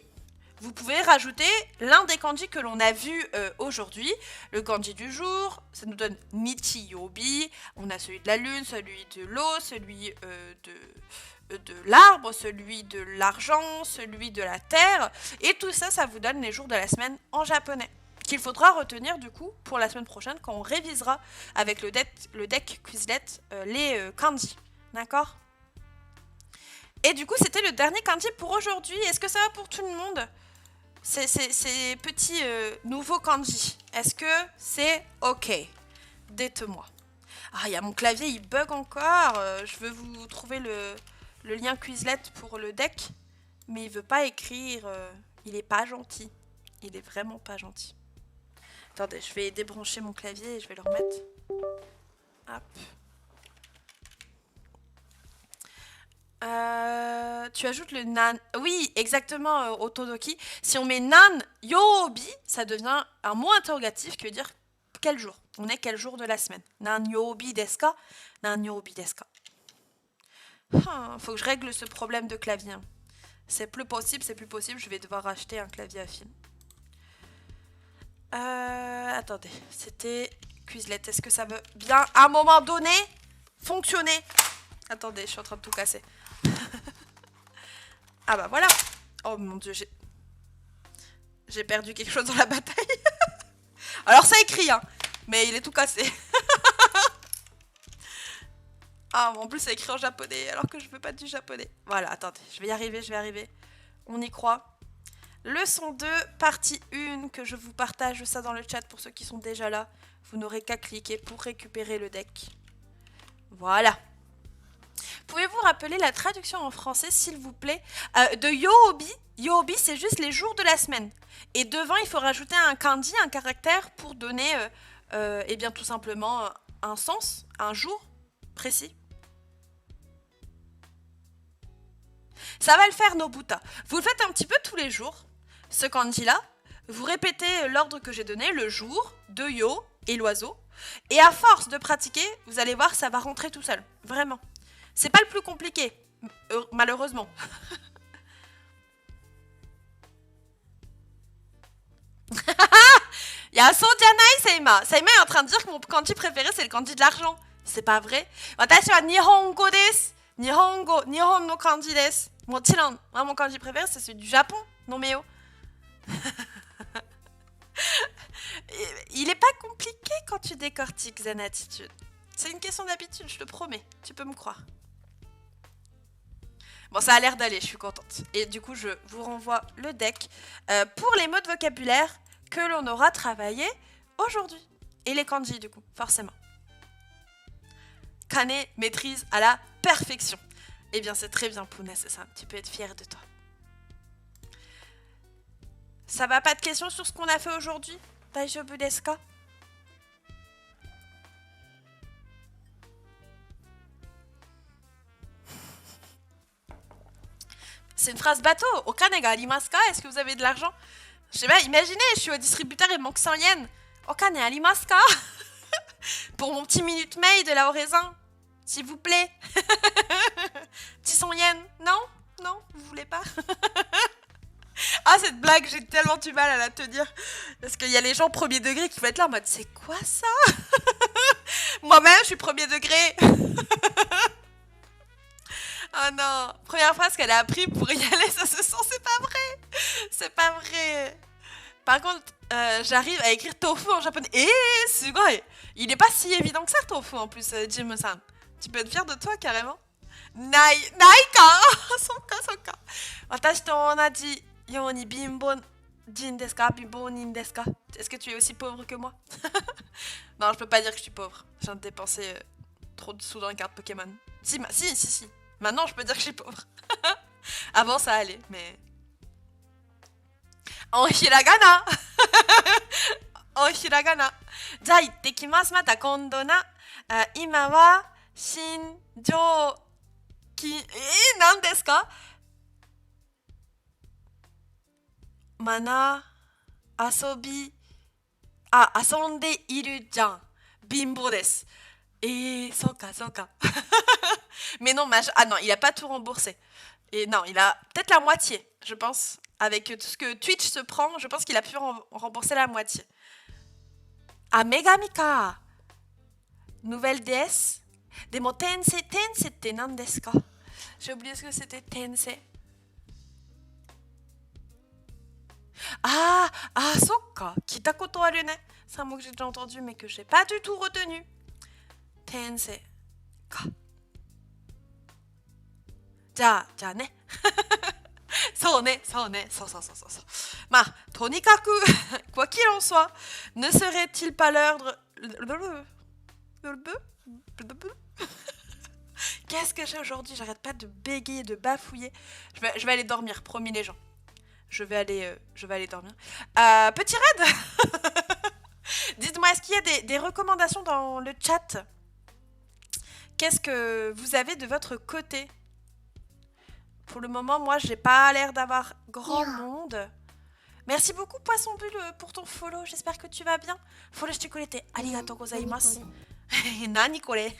vous pouvez rajouter l'un des kanji que l'on a vu aujourd'hui. Le kanji du jour, ça nous donne Michi Yobi. On a celui de la lune, celui de l'eau, celui de l'arbre, celui de l'argent, celui de la terre. Et tout ça, ça vous donne les jours de la semaine en japonais. Qu'il faudra retenir du coup pour la semaine prochaine quand on révisera avec le deck Quizlet les kanji. D'accord ? Et du coup, c'était le dernier kanji pour aujourd'hui. Est-ce que ça va pour tout le monde ? Ces petits nouveaux kanji. Est-ce que c'est OK? Dites-moi. Ah, il y a mon clavier, il bug encore. Je veux vous trouver le lien Quizlet pour le deck. Mais il veut pas écrire. Il est pas gentil. Il est vraiment pas gentil. Attendez, je vais débrancher mon clavier et je vais le remettre. Hop. Tu ajoutes le nan. Oui, exactement, Otodoki. Si on met nan yobi, ça devient un mot interrogatif qui veut dire quel jour. On est quel jour de la semaine. Nan yobi desu ka? Nan yobi desu ka? Faut que je règle ce problème de clavier. C'est plus possible, c'est plus possible. Je vais devoir acheter un clavier à fil. Attendez, c'était Quizlet. Est-ce que ça veut bien, à un moment donné, fonctionner? Attendez, je suis en train de tout casser. Ah bah voilà. Oh mon dieu, j'ai perdu quelque chose dans la bataille. Alors ça écrit, hein, mais il est tout cassé. Ah, en plus, c'est écrit en japonais, alors que je veux pas du japonais. Voilà, attendez, je vais y arriver, je vais arriver. On y croit. Leçon 2, partie 1, que je vous partage ça dans le chat pour ceux qui sont déjà là. Vous n'aurez qu'à cliquer pour récupérer le deck. Voilà. Pouvez-vous rappeler la traduction en français, s'il vous plaît, de Yohobi? Yohobi, c'est juste les jours de la semaine. Et devant, il faut rajouter un kanji, un caractère, pour donner, eh bien, tout simplement, un sens, un jour précis. Ça va le faire, Nobuta. Vous le faites un petit peu tous les jours, ce kanji-là. Vous répétez l'ordre que j'ai donné, le jour, de yo et l'oiseau. Et à force de pratiquer, vous allez voir, ça va rentrer tout seul. Vraiment. C'est pas le plus compliqué, malheureusement. Yaso janai, Seima. Seima est en train de dire que mon kanji préféré, c'est le kanji de l'argent. C'est pas vrai. Watashi wa Nihongo desu. Nihongo, Nihon no kanji desu. Mochiron. Moi, mon kanji préféré, c'est celui du Japon. Non, mais oh. Il est pas compliqué quand tu décortiques Zen Attitude. C'est une question d'habitude, je te promets. Tu peux me croire. Bon, ça a l'air d'aller, je suis contente. Et du coup, je vous renvoie le deck pour les mots de vocabulaire que l'on aura travaillé aujourd'hui. Et les kanji, du coup, forcément. Kane maîtrise à la perfection. Eh bien, c'est très bien, Puna, c'est ça. Tu peux être fière de toi. Ça va, pas de questions sur ce qu'on a fait aujourd'hui? Daijoubu desu ka? C'est une phrase bateau. Okane ga arimasu ka? Est-ce que vous avez de l'argent? Je sais pas, imaginez, je suis au distributeur, il me manque 100 yens. Okane arimasu ka? Pour mon petit minute mail de la au raisin. S'il vous plaît. Petit 100 yens. Non? Non? Vous voulez pas? Ah, cette blague, j'ai tellement du mal à la tenir. Parce qu'il y a les gens premier degré qui vont être là en mode, c'est quoi ça? Moi-même, je suis premier degré. Oh non. Première phrase qu'elle a appris pour y aller, ça se sent, c'est pas vrai. C'est pas vrai. Par contre, j'arrive à écrire tofu en japonais. Et sugoi. Il est pas si évident que ça, tofu, en plus, Jim-san. Tu peux être fier de toi, carrément. Nai ka? Soka, soka. Watashi to onaji yo ni bimbo jin desu ka? Bimbo nin desu ka? Est-ce que tu es aussi pauvre que moi? Non, je peux pas dire que je suis pauvre. Je viens de dépenser trop de sous dans une carte Pokémon. Si. Maintenant, je peux dire que je suis pauvre. Avant, ça allait, mais... En hiragana. En hiragana. Ja, ittekimasu mata kondo na. Ima wa shinjou ki... nan desu ka? Mana, asobi... Ah, asonde iru jan. Bimbo desu. Soka. Mais non, ah non, il a pas tout remboursé. Et non, il a peut-être la moitié, je pense. Avec tout ce que Twitch se prend, je pense qu'il a pu rembourser la moitié. Ah, Megami ka. Nouvelle déesse. Demo Tensei. Tensei, c'était nan desu ka? J'ai oublié ce que c'était Tensei. Ah, soka. Kitakoto aru ne. C'est un mot que j'ai déjà entendu, mais que j'ai pas du tout retenu. Tensei ka. Ja ne. So. Quoi qu'il en soit, ne serait-il pas l'heure Qu'est-ce que j'ai aujourd'hui? J'arrête pas de bégayer, de bafouiller. Je vais aller dormir, promis les gens. Je vais aller dormir. Petit raid. Dites-moi, est-ce qu'il y a des recommandations dans le chat? Qu'est-ce que vous avez de votre côté? Pour le moment, moi, j'ai pas l'air d'avoir grand monde. Merci beaucoup, Poisson Bulle, pour ton follow. J'espère que tu vas bien. Follow shite kurete arigatou gozaimasu. Nani kore?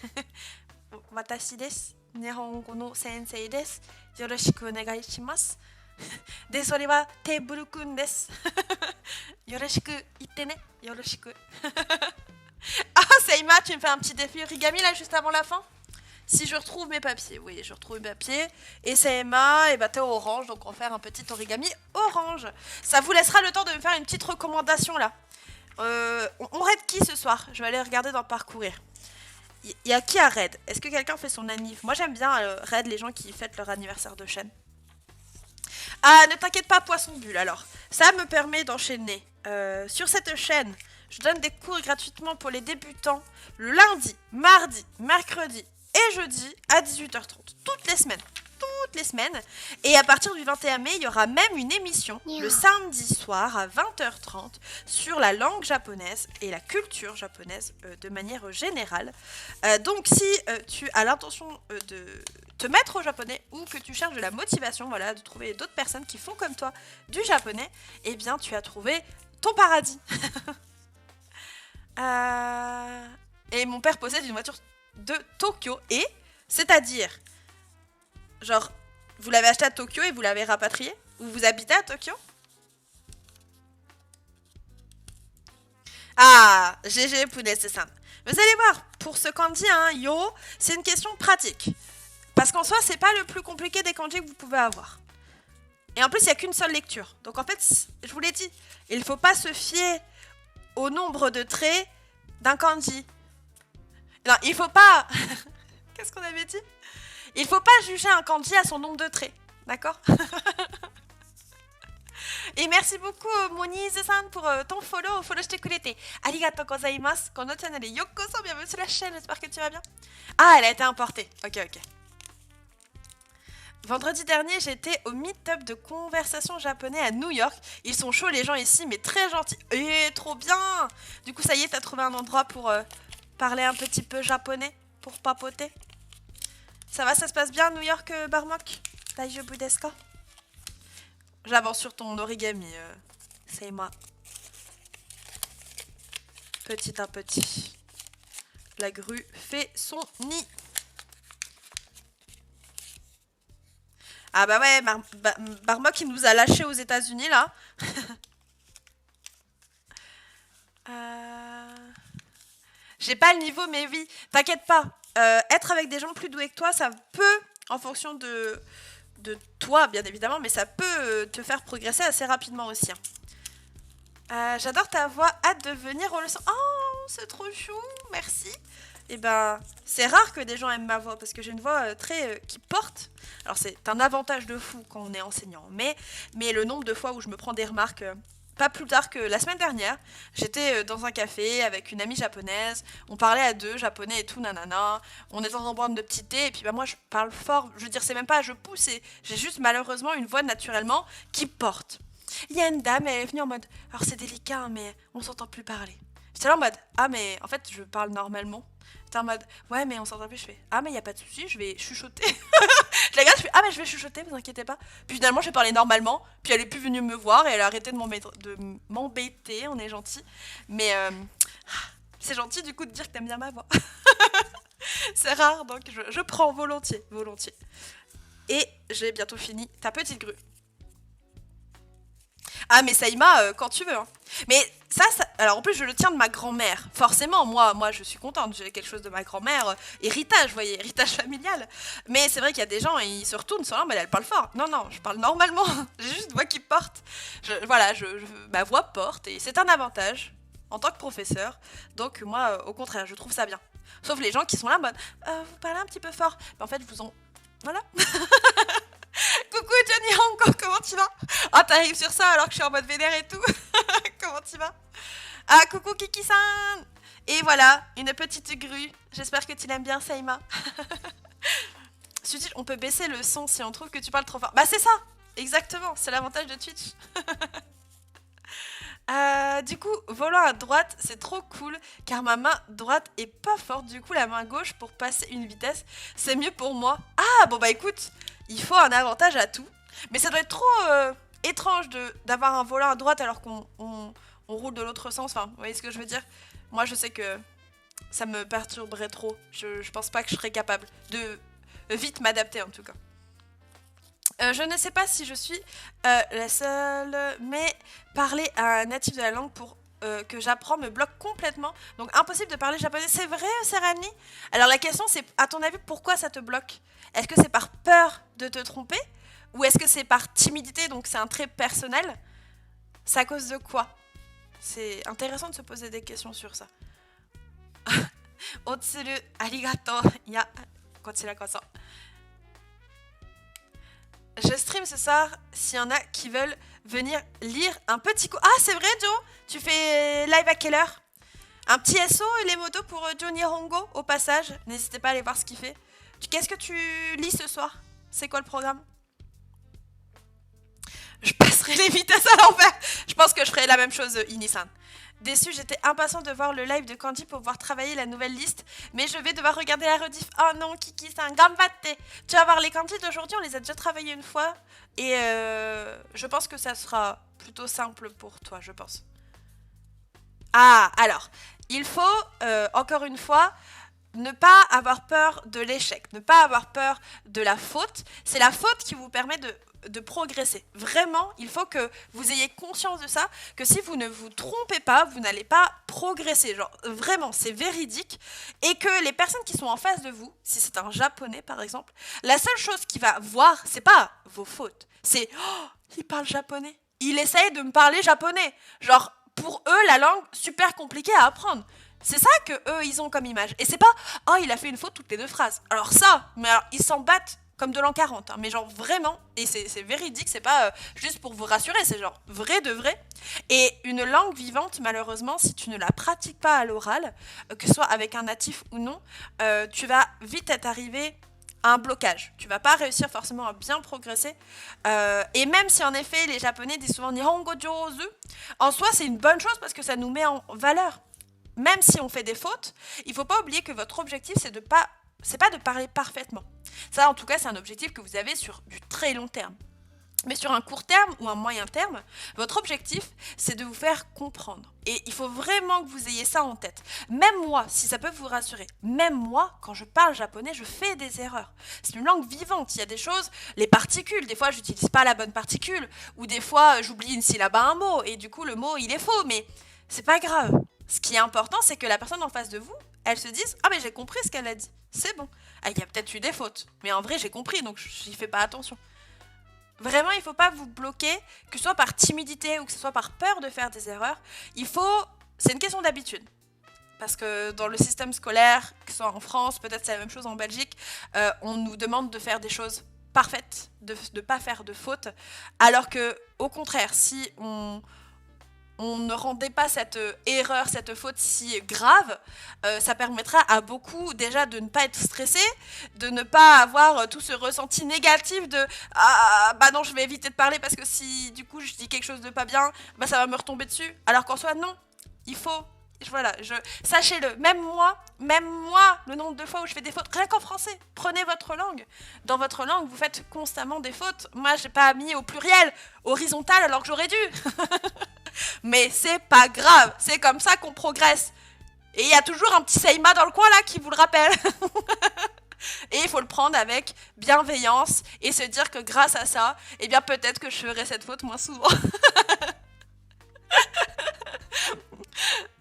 Watashi desu. Nihongo no sensei desu. Yoroshiku onegai shimasu. De, sore wa Teiburu-kun desu. Yoroshiku itte ne. Yoroshiku. Ah, Seima, tu me fais un petit défi origami là juste avant la fin? Si je retrouve mes papiers, oui, je retrouve mes papiers. Et CMA, et bah t'es orange, donc on va faire un petit origami orange. Ça vous laissera le temps de me faire une petite recommandation là. On raid qui ce soir? Je vais aller regarder dans Parcourir. Il y a qui à Raid? Est-ce que quelqu'un fait son anniv? Moi j'aime bien Raid, les gens qui fêtent leur anniversaire de chaîne. Ah, ne t'inquiète pas, Poisson Bulle, alors. Ça me permet d'enchaîner. Sur cette chaîne, je donne des cours gratuitement pour les débutants le lundi, mardi, mercredi et jeudi à 18h30. Toutes les semaines. Toutes les semaines. Et à partir du 21 mai, il y aura même une émission le samedi soir à 20h30 sur la langue japonaise et la culture japonaise de manière générale. Donc si tu as l'intention de te mettre au japonais ou que tu cherches de la motivation, voilà, de trouver d'autres personnes qui font comme toi du japonais, eh bien tu as trouvé ton paradis. Et mon père possède une voiture de Tokyo et, c'est-à-dire, genre, vous l'avez acheté à Tokyo et vous l'avez rapatrié? Ou vous habitez à Tokyo? Ah, GG Pounet-san. Vous allez voir, pour ce kanji, hein, yo, c'est une question pratique. Parce qu'en soi, c'est pas le plus compliqué des kanji que vous pouvez avoir. Et en plus, il n'y a qu'une seule lecture. Donc en fait, je vous l'ai dit, il ne faut pas se fier au nombre de traits d'un kanji. Non, il faut pas... Qu'est-ce qu'on avait dit? Il faut pas juger un kanji à son nombre de traits. D'accord? Et merci beaucoup, Monize-san, pour ton follow. Follow shite kurete. Arigatou gozaimasu. Kono channel yokoso. Bienvenue sur la chaîne. J'espère que tu vas bien. Ah, elle a été importée. Ok. Vendredi dernier, j'étais au meet-up de conversation japonais à New York. Ils sont chauds, les gens ici, mais très gentils. Et trop bien! Du coup, ça y est, t'as trouvé un endroit pour parler un petit peu japonais, pour papoter. Ça va, ça se passe bien à New York, Barmok? Daijoubu desu ka? J'avance sur ton origami, c'est moi. Petit à petit. La grue fait son nid. Ah bah ouais, Barmok il nous a lâchés aux États-Unis là. J'ai pas le niveau, mais oui, t'inquiète pas. Être avec des gens plus doués que toi, ça peut, en fonction de toi bien évidemment, mais ça peut te faire progresser assez rapidement aussi. J'adore ta voix, hâte de venir au leçon. Oh, c'est trop chou, merci. Et ben, c'est rare que des gens aiment ma voix parce que j'ai une voix très qui porte. Alors c'est un avantage de fou quand on est enseignant, mais le nombre de fois où je me prends des remarques, pas plus tard que la semaine dernière, j'étais dans un café avec une amie japonaise, on parlait à deux, japonais et tout, nanana, on est en train de petit thé, et puis bah moi je parle fort, je veux dire c'est même pas je pousse, j'ai juste malheureusement une voix naturellement qui porte. Il y a une dame, elle est venue en mode, alors c'est délicat, hein, mais on s'entend plus parler. J'étais là en mode, ah mais en fait je parle normalement. J'étais en mode, ouais mais on s'entend plus, je fais, ah mais y a pas de souci, je vais chuchoter. Je la regarde, je fais, ah mais je vais chuchoter, vous inquiétez pas. Puis finalement j'ai parlé normalement, puis elle est plus venue me voir et elle a arrêté de m'embêter, on est gentil. Mais c'est gentil du coup de dire que t'aimes bien ma voix. C'est rare, donc je prends volontiers. Et j'ai bientôt fini ta petite grue. Ah mais Saïma, quand tu veux. Hein. Mais ça, alors en plus je le tiens de ma grand-mère. Forcément, moi je suis contente, j'ai quelque chose de ma grand-mère. Héritage, vous voyez, héritage familial. Mais c'est vrai qu'il y a des gens, ils se retournent sur là, mais elle parle fort. Non, je parle normalement. J'ai juste une voix qui porte. Ma voix porte et c'est un avantage en tant que professeur. Donc moi, au contraire, je trouve ça bien. Sauf les gens qui sont là en mode, vous parlez un petit peu fort. Mais en fait, vous en... Voilà. Coucou Johnny Hanko, comment tu vas? Ah, t'arrives sur ça alors que je suis en mode vénère et tout. Comment tu vas? Ah, coucou Kiki-san. Et voilà, une petite grue. J'espère que tu l'aimes bien, Saïma. On peut baisser le son si on trouve que tu parles trop fort. Bah c'est ça, exactement, c'est l'avantage de Twitch. Du coup, volant à droite, c'est trop cool, car ma main droite est pas forte. Du coup, la main gauche, pour passer une vitesse, c'est mieux pour moi. Ah, bon bah écoute, il faut un avantage à tout. Mais ça doit être trop étrange d'avoir un volant à droite alors qu'on roule de l'autre sens. Enfin, vous voyez ce que je veux dire? Moi, je sais que ça me perturberait trop. Je pense pas que je serais capable de vite m'adapter, en tout cas. Je ne sais pas si je suis la seule, mais parler à un natif de la langue pour que j'apprends me bloque complètement. Donc impossible de parler japonais. C'est vrai, Serani? Alors la question c'est, à ton avis, pourquoi ça te bloque? Est-ce que c'est par peur de te tromper? Ou est-ce que c'est par timidité, donc c'est un trait personnel? C'est à cause de quoi? C'est intéressant de se poser des questions sur ça. Otsuru, arigato. Ya, kochirakoso. Je stream ce soir s'il y en a qui veulent venir lire un petit coup. Ah, c'est vrai, Joe? Tu fais live à quelle heure? Un petit SO et les motos pour Joe Nihongo au passage. N'hésitez pas à aller voir ce qu'il fait. Qu'est-ce que tu lis ce soir? C'est quoi le programme? Je passerai les vitesses à l'envers. Je pense que je ferai la même chose, Inisan. Déçu, j'étais impatient de voir le live de Candy pour pouvoir travailler la nouvelle liste, mais je vais devoir regarder la rediff. Oh non, Kiki, c'est un gambatte. Tu vas voir les Candy d'aujourd'hui, on les a déjà travaillés une fois, et je pense que ça sera plutôt simple pour toi, je pense. Ah, alors, il faut, encore une fois, ne pas avoir peur de l'échec, ne pas avoir peur de la faute. C'est la faute qui vous permet de progresser. Vraiment, il faut que vous ayez conscience de ça, que si vous ne vous trompez pas, vous n'allez pas progresser. Genre, vraiment, c'est véridique. Et que les personnes qui sont en face de vous, si c'est un japonais par exemple, la seule chose qu'il va voir, c'est pas vos fautes. C'est, oh, il parle japonais. Il essaye de me parler japonais. Genre, pour eux, la langue, super compliquée à apprendre. C'est ça que eux ils ont comme image. Et c'est pas oh il a fait une faute toutes les deux phrases. Alors ça, mais alors ils s'en battent comme de l'an 40. Hein, mais genre vraiment, et c'est véridique, c'est pas juste pour vous rassurer, c'est genre vrai de vrai. Et une langue vivante, malheureusement, si tu ne la pratiques pas à l'oral, que ce soit avec un natif ou non, tu vas vite être arrivé à un blocage. Tu vas pas réussir forcément à bien progresser. Et même si en effet les japonais disent souvent Nihongo Jozu, en soi c'est une bonne chose parce que ça nous met en valeur. Même si on fait des fautes, il ne faut pas oublier que votre objectif, c'est pas de parler parfaitement. Ça, en tout cas, c'est un objectif que vous avez sur du très long terme. Mais sur un court terme ou un moyen terme, votre objectif, c'est de vous faire comprendre. Et il faut vraiment que vous ayez ça en tête. Même moi, si ça peut vous rassurer, même moi, quand je parle japonais, je fais des erreurs. C'est une langue vivante, il y a des choses, les particules, des fois, j'utilise pas la bonne particule, ou des fois, j'oublie une syllabe à un mot, et du coup, le mot, il est faux, mais c'est pas grave. Ce qui est important, c'est que la personne en face de vous, elle se dise « Ah mais j'ai compris ce qu'elle a dit, c'est bon. Ah, il y a peut-être eu des fautes, mais en vrai j'ai compris, donc j'y fais pas attention. » Vraiment, il ne faut pas vous bloquer, que ce soit par timidité ou que ce soit par peur de faire des erreurs. C'est une question d'habitude. Parce que dans le système scolaire, que ce soit en France, peut-être c'est la même chose en Belgique, on nous demande de faire des choses parfaites, de ne pas faire de fautes. Alors que, au contraire, si on ne rendait pas cette erreur, cette faute si grave, ça permettra à beaucoup déjà de ne pas être stressé, de ne pas avoir tout ce ressenti négatif de ah bah non je vais éviter de parler parce que si du coup je dis quelque chose de pas bien, bah ça va me retomber dessus. Alors qu'en soi non, il faut sachez-le, même moi, le nombre de fois où je fais des fautes, rien qu'en français, prenez votre langue. Dans votre langue, vous faites constamment des fautes. Moi, j'ai pas mis au pluriel, horizontal, alors que j'aurais dû. Mais c'est pas grave, c'est comme ça qu'on progresse. Et il y a toujours un petit Seima dans le coin là qui vous le rappelle. Et il faut le prendre avec bienveillance et se dire que grâce à ça, eh bien peut-être que je ferai cette faute moins souvent.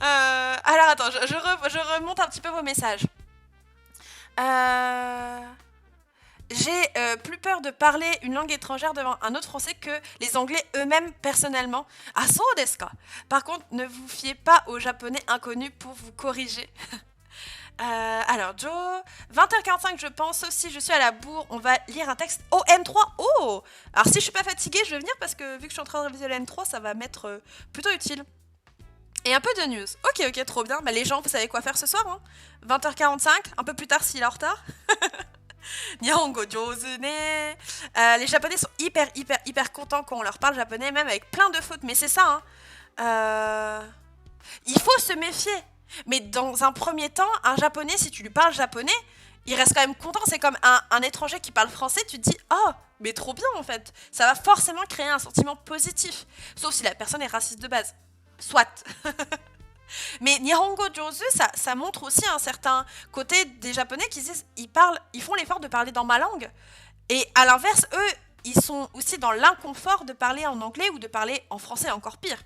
Alors attends, je remonte un petit peu vos messages. J'ai plus peur de parler une langue étrangère devant un autre français que les anglais eux-mêmes personnellement. Ah, so desu ka. Par contre, ne vous fiez pas aux japonais inconnus pour vous corriger. Alors, Joe, 20h45 je pense, sauf si je suis à la bourre, on va lire un texte au N3. Oh! Alors si je suis pas fatiguée, je vais venir parce que vu que je suis en train de réviser le N3, ça va m'être plutôt utile. Et un peu de news. Ok, trop bien. Bah, les gens, vous savez quoi faire ce soir, hein? 20h45, un peu plus tard s'il est en retard. Nihongo jozu ne. Les japonais sont hyper contents quand on leur parle japonais, même avec plein de fautes. Mais c'est ça, hein. Il faut se méfier. Mais dans un premier temps, un japonais, si tu lui parles japonais, il reste quand même content. C'est comme un étranger qui parle français, tu te dis « Oh, mais trop bien en fait !» Ça va forcément créer un sentiment positif. Sauf si la personne est raciste de base. Soit. Mais Nihongo Jozu, ça montre aussi un certain côté des japonais qui disent ils font l'effort de parler dans ma langue. Et à l'inverse, eux, ils sont aussi dans l'inconfort de parler en anglais ou de parler en français, encore pire.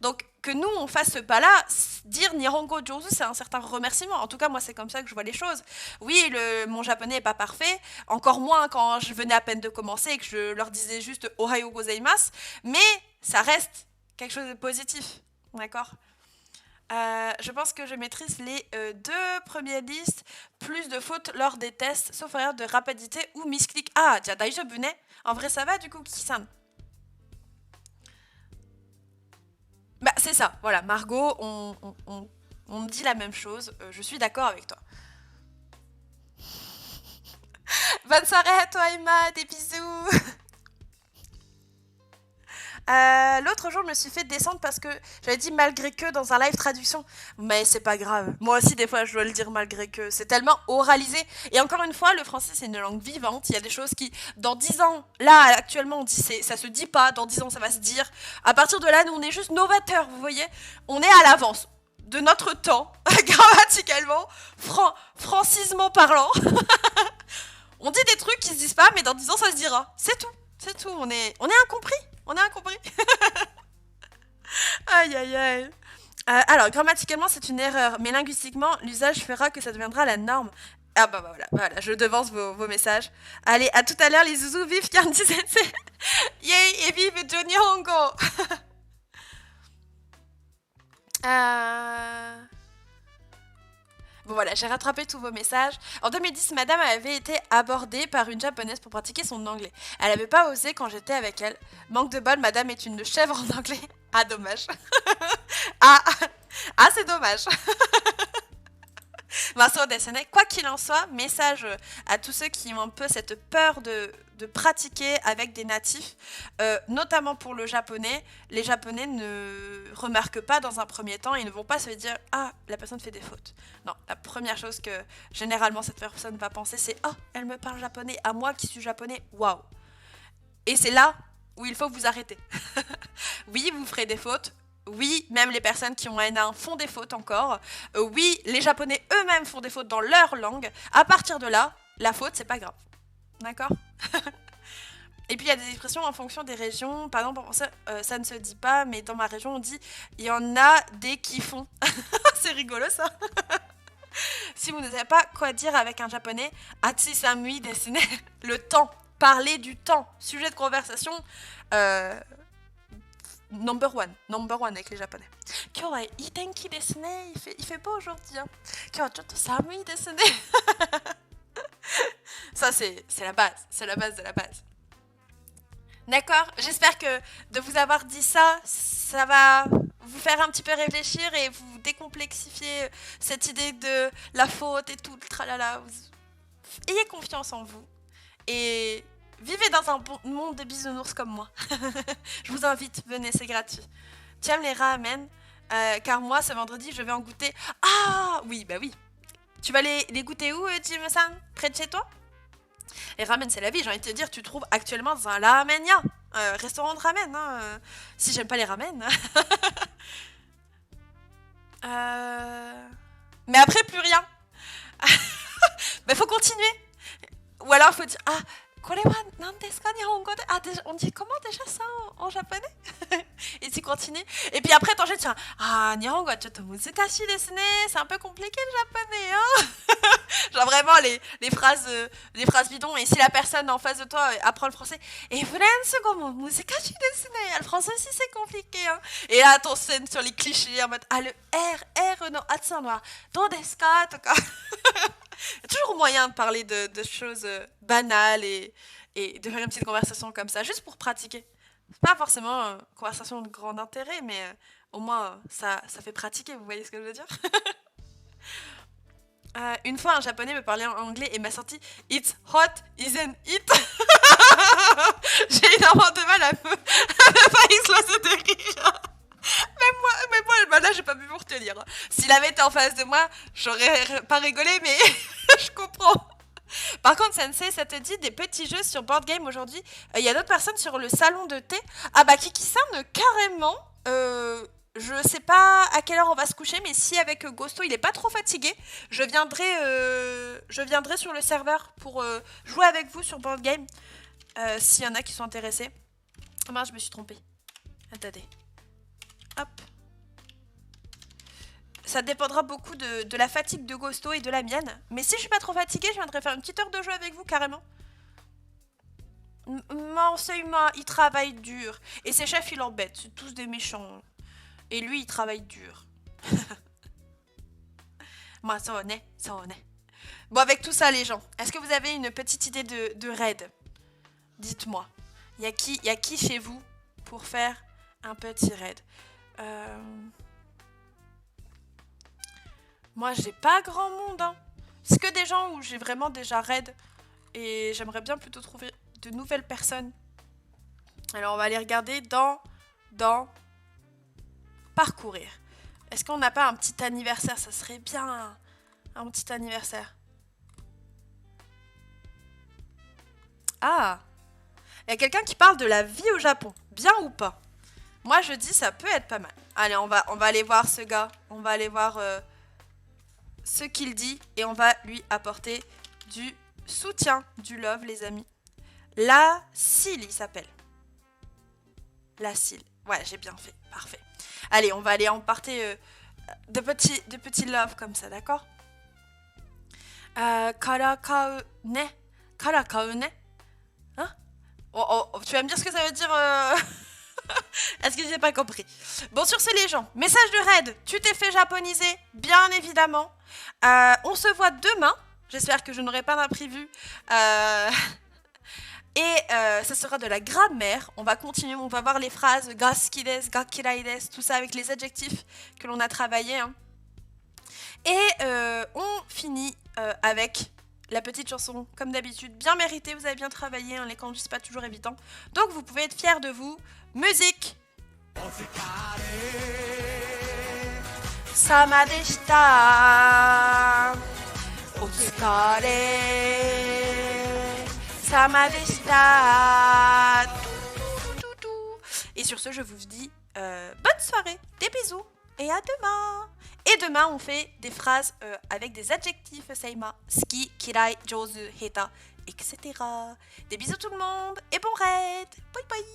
Donc que nous, on fasse ce pas-là, dire Nihongo Jozu, c'est un certain remerciement. En tout cas, moi, c'est comme ça que je vois les choses. Oui, mon japonais n'est pas parfait, encore moins quand je venais à peine de commencer et que je leur disais juste Ohayo gozaimasu, mais ça reste quelque chose de positif. D'accord ? Je pense que je maîtrise les deux premières listes, plus de fautes lors des tests, sauf erreur de rapidité ou misclick. Ah, tiens, daijoubu ne. En vrai, ça va du coup, Kisan. Bah, c'est ça, voilà, Margot, on me dit la même chose, je suis d'accord avec toi. Bonne soirée à toi, Emma, des bisous. L'autre jour, je me suis fait descendre parce que j'avais dit malgré que dans un live traduction. Mais c'est pas grave. Moi aussi, des fois, je dois le dire malgré que. C'est tellement oralisé. Et encore une fois, le français, c'est une langue vivante. Il y a des choses qui, dans 10 ans, là, actuellement, on dit ça se dit pas. Dans 10 ans, ça va se dire. À partir de là, nous, on est juste novateurs, vous voyez. On est à l'avance de notre temps, grammaticalement, francisement parlant. On dit des trucs qui se disent pas, mais dans 10 ans, ça se dira. C'est tout. C'est tout. On est incompris. On est incompris. Aïe, aïe, aïe. Alors, grammaticalement, c'est une erreur, mais linguistiquement, l'usage fera que ça deviendra la norme. Ah bah voilà, voilà, je devance vos messages. Allez, à tout à l'heure, les zouzous, vive Kanji Sensei. Yay, et vive Johnny Hongo. euh... Bon voilà, j'ai rattrapé tous vos messages. En 2010, madame avait été abordée par une japonaise pour pratiquer son anglais. Elle n'avait pas osé quand j'étais avec elle. Manque de bol, madame est une chèvre en anglais. Ah, dommage. ah, ah c'est dommage. Vincent Dessinet, quoi qu'il en soit, message à tous ceux qui ont un peu cette peur de pratiquer avec des natifs, notamment pour le japonais. Les japonais ne remarquent pas dans un premier temps et ne vont pas se dire ah, la personne fait des fautes. Non, la première chose que généralement cette personne va penser, c'est oh, elle me parle japonais, à moi qui suis japonais, waouh. Et c'est là où il faut vous arrêter. Oui, vous ferez des fautes. Oui, même les personnes qui ont un N1 font des fautes encore. Oui, les Japonais eux-mêmes font des fautes dans leur langue. À partir de là, la faute, c'est pas grave. D'accord. Et puis il y a des expressions en fonction des régions. Par exemple, ça ne se dit pas, mais dans ma région, on dit il y en a des qui font. C'est rigolo ça. Si vous ne savez pas quoi dire avec un japonais, Atsi Samui dessine le temps. Parler du temps. Sujet de conversation. Euh, number one avec les japonais. Kyo wa ii tenki desu ne. Il fait beau aujourd'hui. Hein. Kyo wa chotto samui desu ne. Ça, c'est la base. C'est la base de la base. D'accord. J'espère que de vous avoir dit ça, ça va vous faire un petit peu réfléchir et vous décomplexifier cette idée de la faute et tout le tralala. Ayez confiance en vous et vivez dans un bon monde de bisounours comme moi. Je vous invite, venez, c'est gratuit. Tu aimes les ramen car moi, ce vendredi, je vais en goûter. Ah oui, bah oui. Tu vas les goûter où, Jim-san? Près de chez toi? Les ramen, c'est la vie, j'ai envie de te dire, tu trouves actuellement dans un ramenia, restaurant de ramen. Hein, si j'aime pas les ramen. Mais après, plus rien. Mais faut continuer. Ou alors, faut dire, ah, Korewa nandesu ka nihongo de... Ah, on dit comment déjà ça en japonais? Et tu continues. Et puis après, t'enchaînes sur ah, nihongo wa chotto muzukashii desu ne. C'est un peu compliqué le japonais, hein. Genre vraiment les phrases bidons. Et si la personne en face de toi apprend le français, et furensu go mo muzukashii desu ne. Le français aussi, c'est compliqué, hein. Et là, ton scène sur les clichés en mode ah, le R no atsu noir. Do desu ka? Il y a toujours moyen de parler de choses banales et de faire une petite conversation comme ça, juste pour pratiquer. C'est pas forcément une conversation de grand intérêt, mais au moins ça fait pratiquer, vous voyez ce que je veux dire? Une fois, un japonais me parlait en anglais et m'a sorti It's hot, isn't it? J'ai énormément de mal à me pas exploser de rire. Même moi, bah là, j'ai pas pu vous retenir. S'il avait été en face de moi, j'aurais pas rigolé, mais je comprends. Par contre, Sensei, ça te dit des petits jeux sur board game aujourd'hui? Il y a d'autres personnes sur le salon de thé. Ah bah, Kiki-san, carrément. Je sais pas à quelle heure on va se coucher, mais si avec Ghosto il est pas trop fatigué, je viendrai sur le serveur pour jouer avec vous sur board game. S'il y en a qui sont intéressés. Ah mince, je me suis trompée. Attendez. Hop. Ça dépendra beaucoup de la fatigue de Ghosto et de la mienne. Mais si je suis pas trop fatiguée, je viendrai faire une petite heure de jeu avec vous carrément. M'enseigne-moi, il travaille dur. Et ses chefs, il embête. C'est tous des méchants. Et lui, il travaille dur. Moi, sonne, sonne. Bon, avec tout ça, les gens, est-ce que vous avez une petite idée de raid? Dites-moi. Y a qui chez vous pour faire un petit raid? Moi, j'ai pas grand monde. Hein. C'est que des gens où j'ai vraiment déjà raid. Et j'aimerais bien plutôt trouver de nouvelles personnes. Alors, on va aller regarder dans parcourir. Est-ce qu'on n'a pas un petit anniversaire? Ça serait bien un petit anniversaire. Ah! Il y a quelqu'un qui parle de la vie au Japon. Bien ou pas? Moi, je dis ça peut être pas mal. Allez, on va aller voir ce gars. On va aller voir ce qu'il dit. Et on va lui apporter du soutien, du love, les amis. La Cile, il s'appelle. La Cile. Ouais, j'ai bien fait. Parfait. Allez, on va aller emporter de petits love comme ça, d'accord? Karakau ne. Karakau ne. Hein? Oh, tu vas me dire ce que ça veut dire Est-ce que j'ai pas compris? Bon, sur ce, les gens, message de raid. Tu t'es fait japoniser, bien évidemment. On se voit demain. J'espère que je n'aurai pas d'imprévu. Et ça sera de la grammaire. On va continuer, on va voir les phrases ga suki desu, ga kirai desu, tout ça avec les adjectifs que l'on a travaillé. Hein. Et on finit avec la petite chanson, comme d'habitude, bien méritée. Vous avez bien travaillé, hein, les kanji, c'est pas toujours évident. Donc vous pouvez être fiers de vous. Musique. Sama deshita. Otsukare. Sama deshita. Et sur ce, je vous dis bonne soirée, des bisous et à demain. Et demain, on fait des phrases avec des adjectifs, seima, ski, kirai, jozu, heta, etc. Des bisous tout le monde et bon raid. Bye bye.